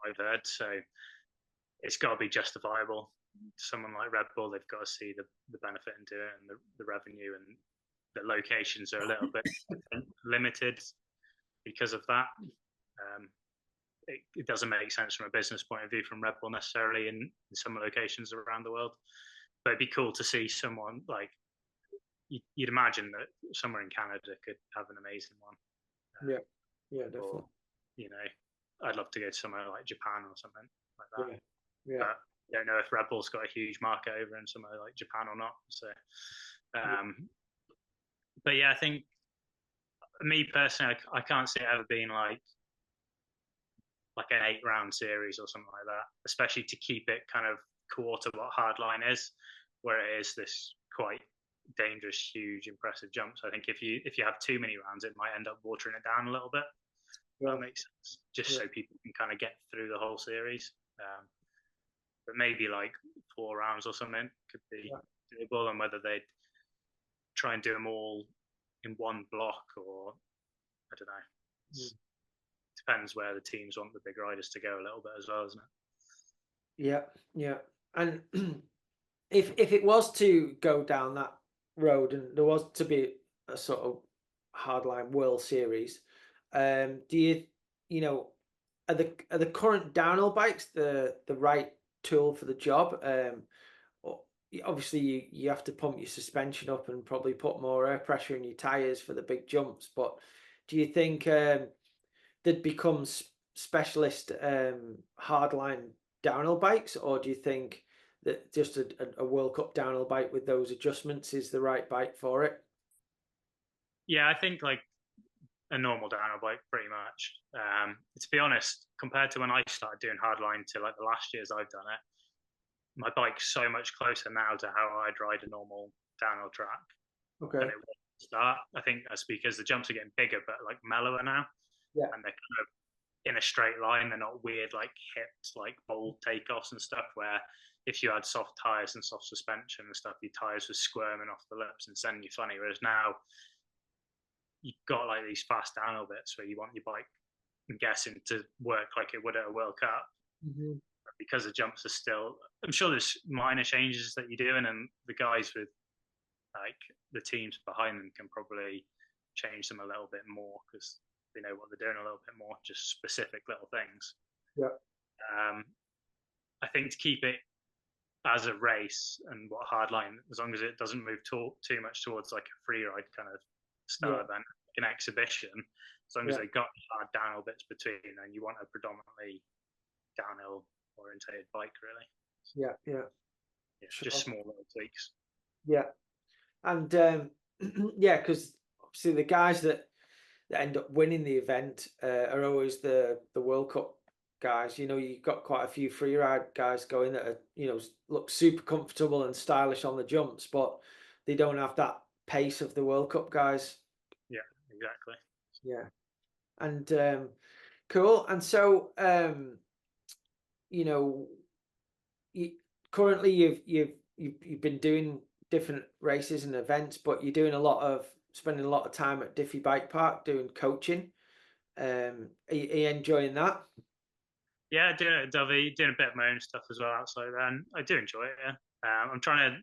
I've heard. So it's got to be justifiable. Someone like Red Bull, they've got to see the benefit in doing it and the revenue, and the locations are a little bit limited because of that. It doesn't make sense from a business point of view from Red Bull necessarily in some locations around the world. But it'd be cool to see someone like you'd imagine that somewhere in Canada could have an amazing one. Yeah, definitely. Or, you know, I'd love to go to somewhere like Japan or something like that. Yeah. But I don't know if Red Bull's got a huge market over in somewhere like Japan or not. So, but yeah, I think me personally, I can't see it ever being like an 8-round series or something like that, especially to keep it kind of core to what hardline is, where it is this quite dangerous, huge, impressive jumps. I think if you have too many rounds, it might end up watering it down a little bit. That makes sense, just so people can kind of get through the whole series. But maybe like 4 rounds or something could be doable, and whether they'd try and do them all in one block or I don't know. Depends where the teams want the big riders to go a little bit as well, isn't it? Yeah. And if it was to go down that road and there was to be a sort of hardline World Series, do you know are the current downhill bikes the right tool for the job? Obviously you have to pump your suspension up and probably put more air pressure in your tires for the big jumps, but do you think they'd become specialist hardline downhill bikes, or do you think that just a World Cup downhill bike with those adjustments is the right bike for it? Yeah, I think like a normal downhill bike pretty much. To be honest, compared to when I started doing hardline to like the last years I've done it, my bike's so much closer now to how I'd ride a normal downhill track than it was at the start. I think that's because the jumps are getting bigger but like mellower now. Yeah. And they're kind of in a straight line. They're not weird like hipped, like bold takeoffs and stuff where if you had soft tires and soft suspension and stuff, your tires were squirming off the lips and sending you funny. Whereas now you've got like these fast downhill bits where you want your bike, I'm guessing, to work like it would at a World Cup. Because the jumps are still, I'm sure there's minor changes that you're doing, and the guys with like the teams behind them can probably change them a little bit more because they know what they're doing a little bit more, just specific little things. I think to keep it as a race and what hardline, as long as it doesn't move too much towards like a free ride kind of style event, an exhibition, as long as they've got hard downhill bits between, and you want a predominantly downhill orientated bike, really. Just small little tweaks. And because obviously the guys that end up winning the event are always the World Cup guys. You know, you've got quite a few free ride guys going that are, you know, look super comfortable and stylish on the jumps, but they don't have that pace of the World Cup guys. Yeah, exactly. And cool. And so you know, currently you've been doing different races and events, but you're doing a lot of spending a lot of time at Diffie Bike Park doing coaching. Are you enjoying that? Yeah, doing it at Dovey, doing a bit of my own stuff as well outside there, and I do enjoy it. Yeah, I'm trying to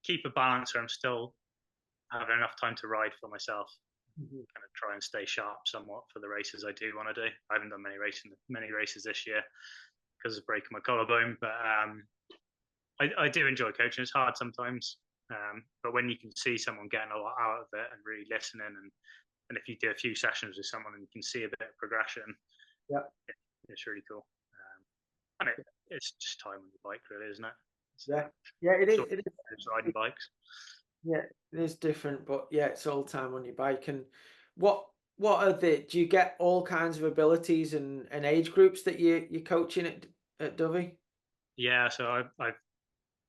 keep a balance where I'm still having enough time to ride for myself. Kind of try and stay sharp somewhat for the races I do want to do. I haven't done many races this year because of breaking my collarbone, but I do enjoy coaching. It's hard sometimes, but when you can see someone getting a lot out of it and really listening, and if you do a few sessions with someone and you can see a bit of progression, Yeah, it's really cool. And it's just time on your bike, really, isn't it? yeah, yeah. It is. It is. It's riding bikes. Yeah, it is different, but yeah, it's all time on your bike. And what are the? Do you get all kinds of abilities and age groups that you're coaching at Dovey? Yeah, so I've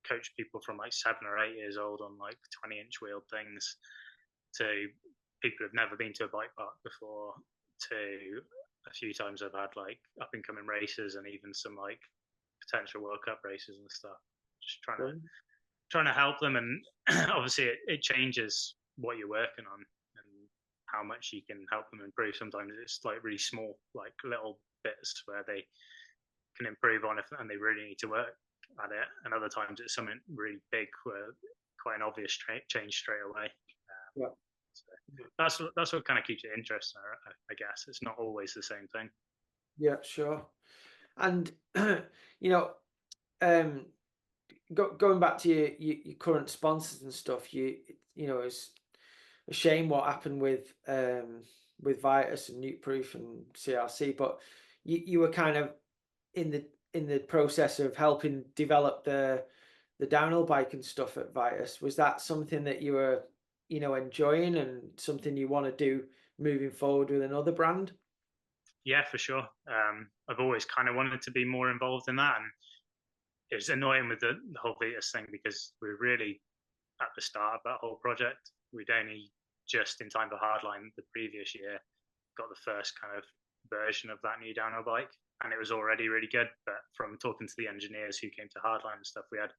coached people from like 7 or 8 years old on like 20-inch wheeled things to people who've never been to a bike park before to a few times I've had like up and coming races and even some like potential World Cup races and stuff. Just trying to help them, and obviously it changes what you're working on and how much you can help them improve. Sometimes it's like really small, like little bits where they can improve on it and they really need to work at it, and other times it's something really big where quite an obvious change straight away. Yeah. So that's what kind of keeps it interesting, I guess. It's not always the same thing. Yeah, sure. And you know, going back to your current sponsors and stuff, you know, it's a shame what happened with Vitus and Nukeproof and CRC, but you were kind of in the process of helping develop the downhill bike and stuff at Vitus. Was that something that you were, you know, enjoying and something you want to do moving forward with another brand? Yeah, for sure. I've always kind of wanted to be more involved in that, and it was annoying with the whole Vitus thing because we were really at the start of that whole project. We'd only just in time for Hardline the previous year got the first kind of version of that new downhill bike, and it was already really good. But from talking to the engineers who came to Hardline and stuff, we had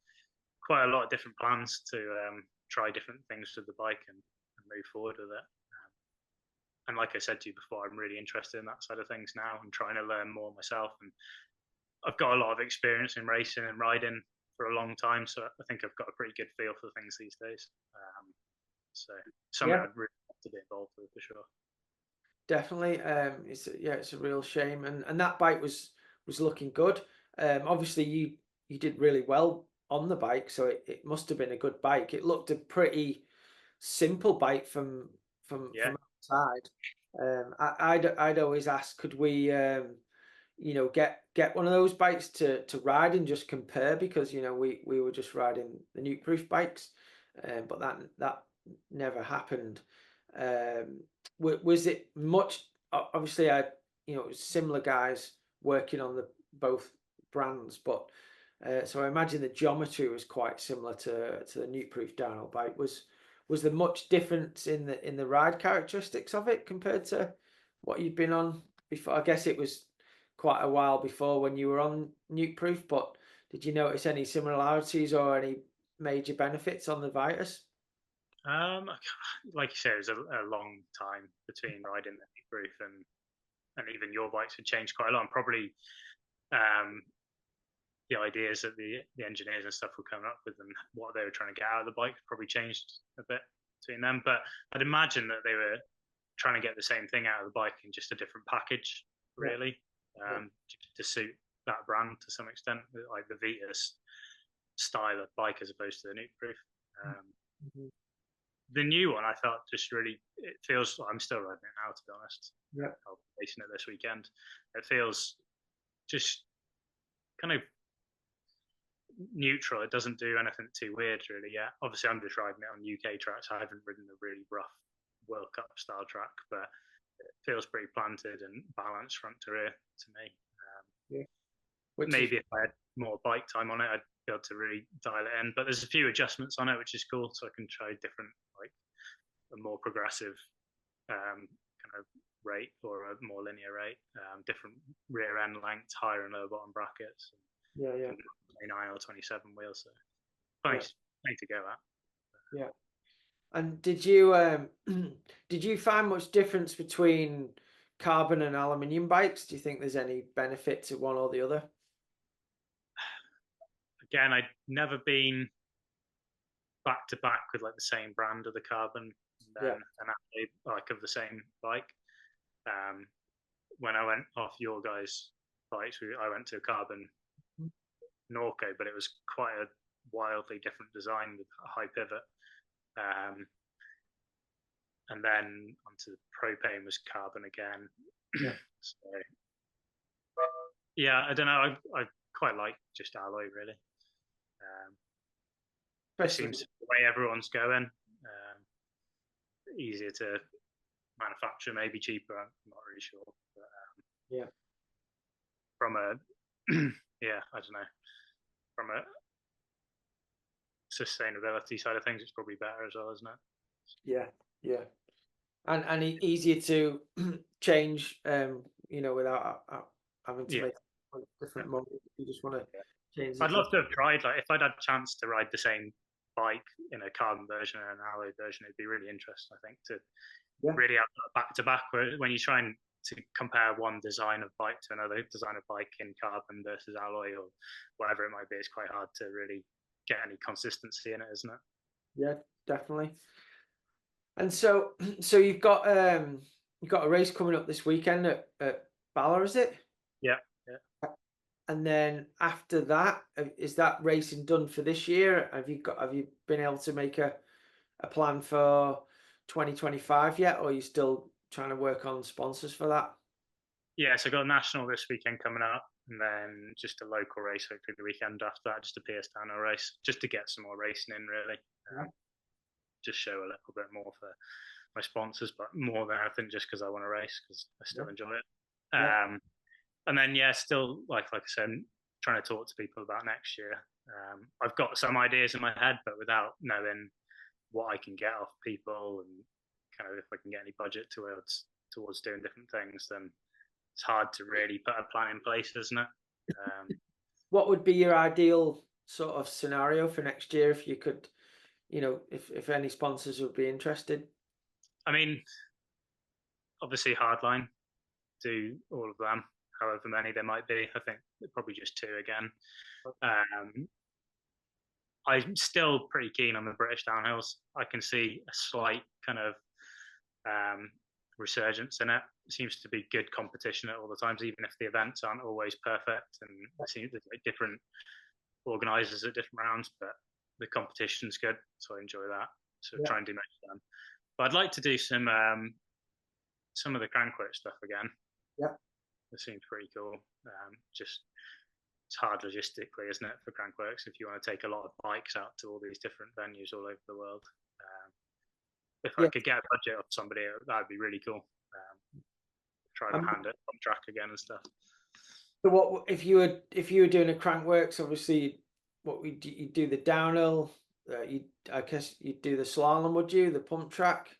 quite a lot of different plans to try different things with the bike and move forward with it. And like I said to you before, I'm really interested in that side of things now and trying to learn more myself. And I've got a lot of experience in racing and riding for a long time, so I think I've got a pretty good feel for things these days. So something I'd really like to be involved with for sure. Definitely. It's a real shame, and that bike was looking good. Obviously you did really well on the bike, so it must have been a good bike. It looked a pretty simple bike Yeah, from outside. I'd always ask, could we you know, get one of those bikes to ride and just compare, because you know we were just riding the Nukeproof bikes, but that never happened. Was it much? Obviously, you know, it was similar guys working on the both brands, but so I imagine the geometry was quite similar to the Nukeproof downhill bike. Was there much difference in the ride characteristics of it compared to what you'd been on before? I guess it was quite a while before when you were on Nukeproof, but did you notice any similarities or any major benefits on the Vitus? like you said, it was a long time between riding the Nukeproof and even your bikes had changed quite a lot. And probably um, the ideas that the engineers and stuff were coming up with and what they were trying to get out of the bike probably changed a bit between them. But I'd imagine that they were trying to get the same thing out of the bike in just a different package, really, to suit that brand to some extent, like the Vitus style of bike as opposed to the Nukeproof. The new one I felt just really, it feels, I'm still riding it now to be honest. Yeah. I'll be racing it this weekend. It feels just kind of neutral. It doesn't do anything too weird really yet. Obviously I'm just riding it on UK tracks. I haven't ridden a really rough World Cup style track, but it feels pretty planted and balanced front to rear to me. Yeah. Maybe if I had more bike time on it, I'd be able to really dial it in. But there's a few adjustments on it, which is cool. So I can try different, like a more progressive kind of rate or a more linear rate, different rear end lengths, higher and lower bottom brackets. Yeah, yeah. 29 or 27 wheels. So plenty to go at. Yeah. And did you did you find much difference between carbon and aluminium bikes? Do you think there's any benefit to one or the other? Again, I'd never been back to back with like the same brand of the carbon and Yeah. then an athlete like of the same bike. Um, when I went off your guys' bikes, I went to a carbon Norco, but it was quite a wildly different design with a high pivot. Um, and then onto the propane was carbon again. Yeah. So yeah, I don't know. I quite like just alloy really. Just Especially, seems the way everyone's going. Easier to manufacture, maybe cheaper. I'm not really sure. But, yeah. from a yeah, I don't know. From a sustainability side of things, it's probably better as well, isn't it? Yeah. Yeah. And easier to change, without having to Yeah, make different models. You just want to yeah. change I'd it love up. to have tried. Like, if I'd had a chance to ride the same bike in a carbon version and an alloy version, it'd be really interesting. I think to Yeah. really have that back to back. When you try and to compare one design of bike to another design of bike in carbon versus alloy or whatever it might be, it's quite hard to really get any consistency in it, isn't it? Yeah, definitely. And so, so you've got a race coming up this weekend at Bala, is it? Yeah, yeah. And then after that, is that racing done for this year? Have you been able to make a plan for 2025 yet, or are you still trying to work on sponsors for that? Yeah, so I got a national this weekend coming up, and then just a local race hopefully the weekend after that, just a PS Dano race, just to get some more racing in, really. Yeah. Just show a little bit more for my sponsors, but more than anything, just because I want to race, because I Yeah. still enjoy it. Yeah. And then yeah, still like I said, trying to talk to people about next year. I've got some ideas in my head, but without knowing what I can get off people and kind of if I can get any budget towards doing different things, then it's hard to really put a plan in place, isn't it? What would be your ideal sort of scenario for next year if you could, if any sponsors would be interested? I mean, obviously, Hardline do all of them, however many there might be. I think probably just two again. Um, I'm still pretty keen on the British downhills. I can see a slight kind of um, resurgence in it. It seems to be good competition at all the times, even if the events aren't always perfect. And it seems there's like different organisers at different rounds, but the competition's good, so I enjoy that. So Yeah. try and do most of them. But I'd like to do some of the crank work stuff again. Yeah. It seems pretty cool. Just it's hard logistically, isn't it, for crankworks if you want to take a lot of bikes out to all these different venues all over the world. If I Yeah. could get a budget of somebody, that would be really cool. Try my Um, hand at on track again and stuff. so what if you were doing a crankworks? Obviously, what we do, you do the downhill. I guess you'd do the slalom, would you? The pump track.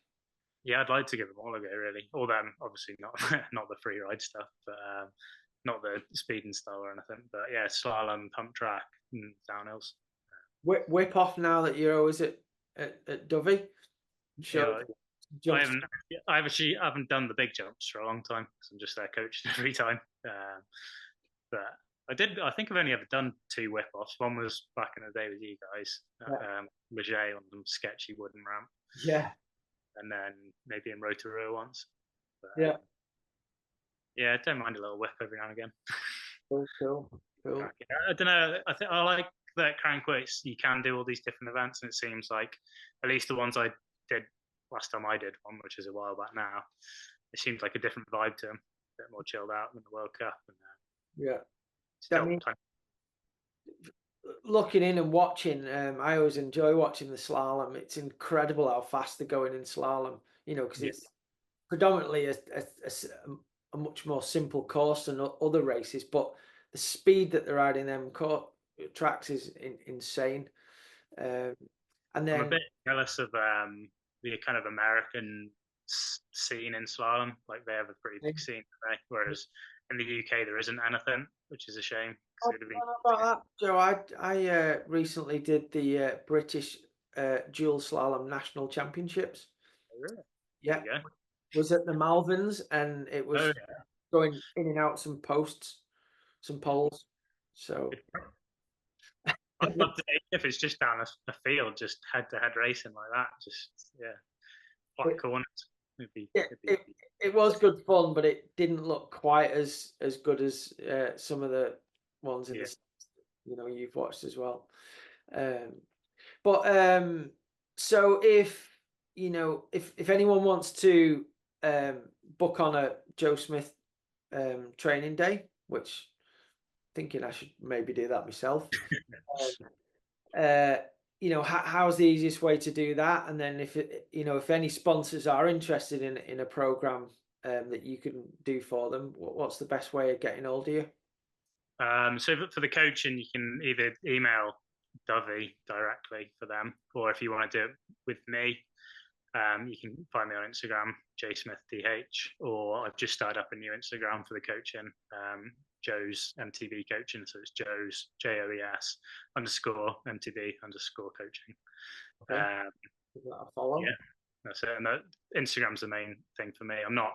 Yeah, I'd like to give them all a go, really. All them, obviously not not the free ride stuff, but not the speed and style or anything. But yeah, slalom, pump track, and downhills. Whip off now that you're always at Dovey. Show Yeah, I jumps. haven't. I haven't done the big jumps for a long time because I'm just there coaching every time. But I did. I think I've only ever done two whip offs. One was back in the day with you guys, Yeah. Leger on some sketchy wooden ramp, Yeah. and then maybe in Rotorua once. But, Yeah. yeah, I don't mind a little whip every now and again. Cool. Cool. Cool. I don't know. I think I like that crankworks. You can do all these different events, and it seems like at least the ones I did last time I did one, which is a while back now, it seems like a different vibe to them, a bit more chilled out than the World Cup, and Yeah. I still mean, plenty. looking in and watching, I always enjoy watching the slalom. It's incredible how fast they're going in slalom. Because Yeah, it's predominantly a much more simple course than other races, but the speed that they're riding them tracks is insane. Um, and I'm a then bit jealous of the kind of American scene in slalom. Like they have a pretty big scene, right? Whereas in the UK there isn't anything, which is a shame. I Because it'd have don't know about been that, Joe. I recently did the British dual slalom national championships. Oh, really? There Yeah, you go. was at the Malverns, and it Oh, was yeah. going in and out some posts, some poles. So I'd love to, if it's just down a field, just head-to-head racing like that. Just, yeah, flat it, corners. It'd be, it, it'd be, it, it was good fun, but it didn't look quite as good as some of the ones in yeah. the you've watched as well. Um, but so if anyone wants to book on a Joe Smith training day, which thinking I should maybe do that myself. How's the easiest way to do that? And then if any sponsors are interested in a program that you can do for them, what's the best way of getting hold of you? So for the coaching, you can either email Dovey directly for them, or if you want to do it with me, you can find me on Instagram, jsmithdh, or I've just started up a new Instagram for the coaching, Joe's MTB coaching. So it's Joe's JOES _ MTB _ coaching. Okay. Follow. Yeah, that's it. And Instagram's the main thing for me. I'm not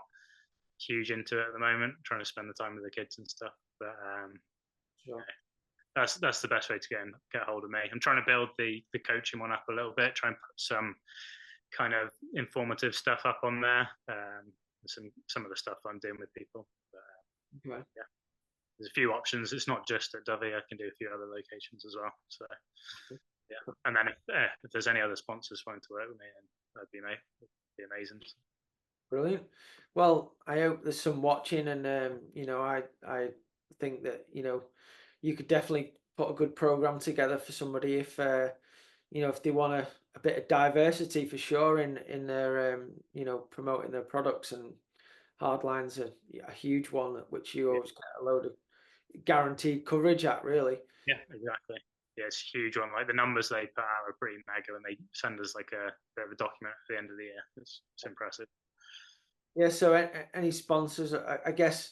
huge into it at the moment, trying to spend the time with the kids and stuff. But Sure. that's the best way to get hold of me. I'm trying to build the coaching one up a little bit, try and put some kind of informative stuff up on there. Some of the stuff I'm doing with people. But, Okay. yeah, there's a few options. It's not just at Dovey. I can do a few other locations as well. So yeah, and then if there's any other sponsors wanting to work with me, then that'd be amazing. Brilliant. Well, I hope there's some watching, and I think that you could definitely put a good program together for somebody if they want a bit of diversity for sure in their promoting their products, and Hardline's a huge one which you always get a load of guaranteed coverage at, really. Yeah, exactly. Yeah, it's a huge one. Like the numbers they put out are pretty mega, and they send us like a bit of a document at the end of the year. It's impressive. Yeah. So any sponsors, I guess,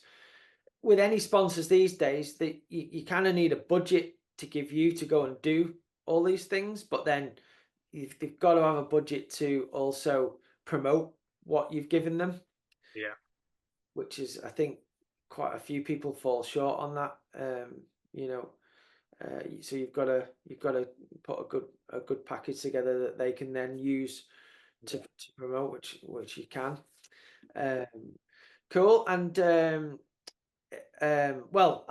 with any sponsors these days, that you kind of need a budget to give you to go and do all these things, but then they've got to have a budget to also promote what you've given them. Yeah. Which is, I think, quite a few people fall short on that. So you've got to put a good package together that they can then use to promote, which you can. Cool. And well,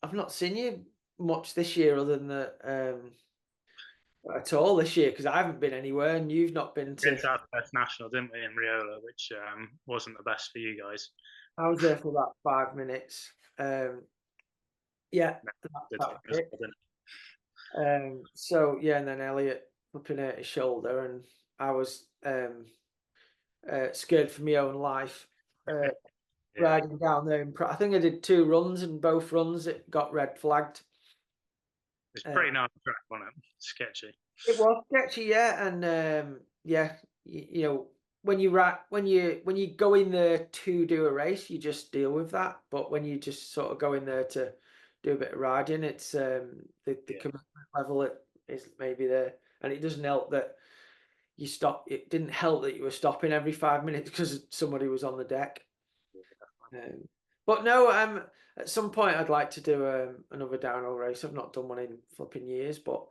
I've not seen you much this year, other than at all this year, because I haven't been anywhere, and you've not been to. We did our first national, didn't we, in Riola, which wasn't the best for you guys. I was there for about 5 minutes. Yeah, No, it. So yeah, and then Elliot flipping out his shoulder, and I was scared for my own life yeah. riding down there. I think I did 2 runs, and both runs it got red flagged. It's pretty nice track, wasn't it? Sketchy. It was sketchy, yeah, and yeah, when you go in there to do a race, you just deal with that. But when you just sort of go in there to do a bit of riding, it's the commitment level is maybe there, and it doesn't help that you stop. It didn't help that you were stopping every 5 minutes because somebody was on the deck. But no, at some point I'd like to do another downhill race. I've not done one in flipping years, but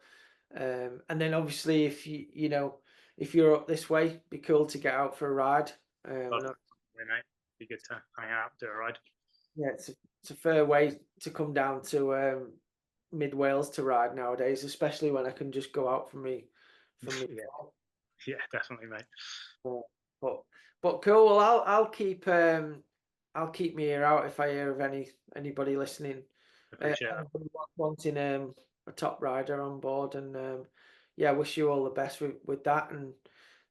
and then obviously if you're up this way, be cool to get out for a ride. Be good to hang out, do a ride. Yeah, it's a fair way to come down to mid Wales to ride nowadays, especially when I can just go out from me. Yeah, definitely, mate. But cool. Well, I'll keep my ear out if I hear of anybody listening, anybody wanting a top rider on board, and yeah, wish you all the best with that, and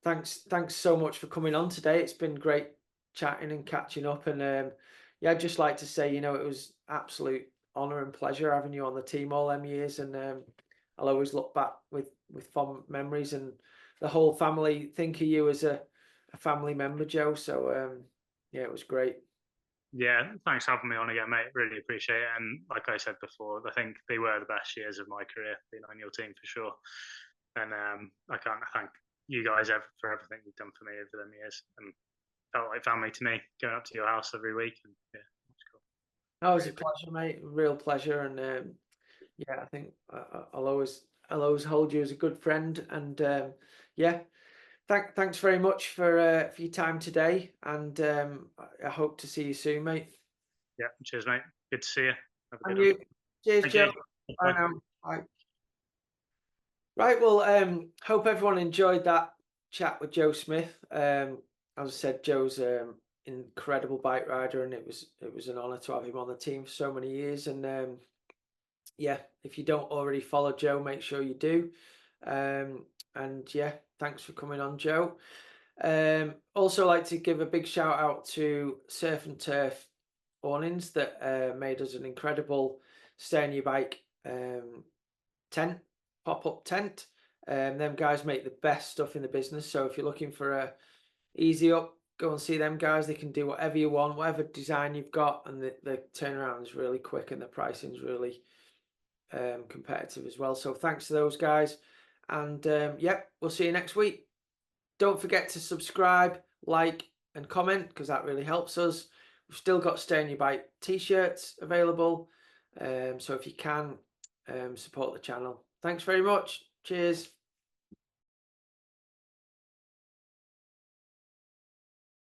thanks so much for coming on today. It's been great chatting and catching up, and yeah, I'd just like to say, it was absolute honor and pleasure having you on the team all them years, and I'll always look back with fond memories, and the whole family think of you as a family member, Joe. So yeah, it was great. Yeah, thanks for having me on again, mate. Really appreciate it. And like I said before, I think they were the best years of my career being on your team for sure. And I can't thank you guys for everything you've done for me over them years, and felt like family to me going up to your house every week. And yeah, it's cool. Oh, it was a pleasure, mate. Real pleasure. And yeah, I think I'll always hold you as a good friend. And yeah, thanks very much for your time today. And I hope to see you soon, mate. Yeah, cheers, mate. Good to see you. Have a And good one. you. Cheers, Thank Joe. you. Bye Bye. now. Bye. Right, well, hope everyone enjoyed that chat with Joe Smith. As I said, Joe's incredible bike rider, and it was an honour to have him on the team for so many years. And yeah, if you don't already follow Joe, make sure you do. And yeah, thanks for coming on, Joe. Also like to give a big shout out to Surf and Turf Awnings that made us an incredible Stay on Your Bike tent, pop-up tent. Them guys make the best stuff in the business. So if you're looking for a easy up, go and see them guys. They can do whatever you want, whatever design you've got, and the turnaround is really quick and the pricing is really competitive as well. So thanks to those guys. And yeah, we'll see you next week. Don't forget to subscribe, like, and comment, because that really helps us. We've still got Stay on Your Bike t-shirts available. So if you can, support the channel. Thanks very much. Cheers.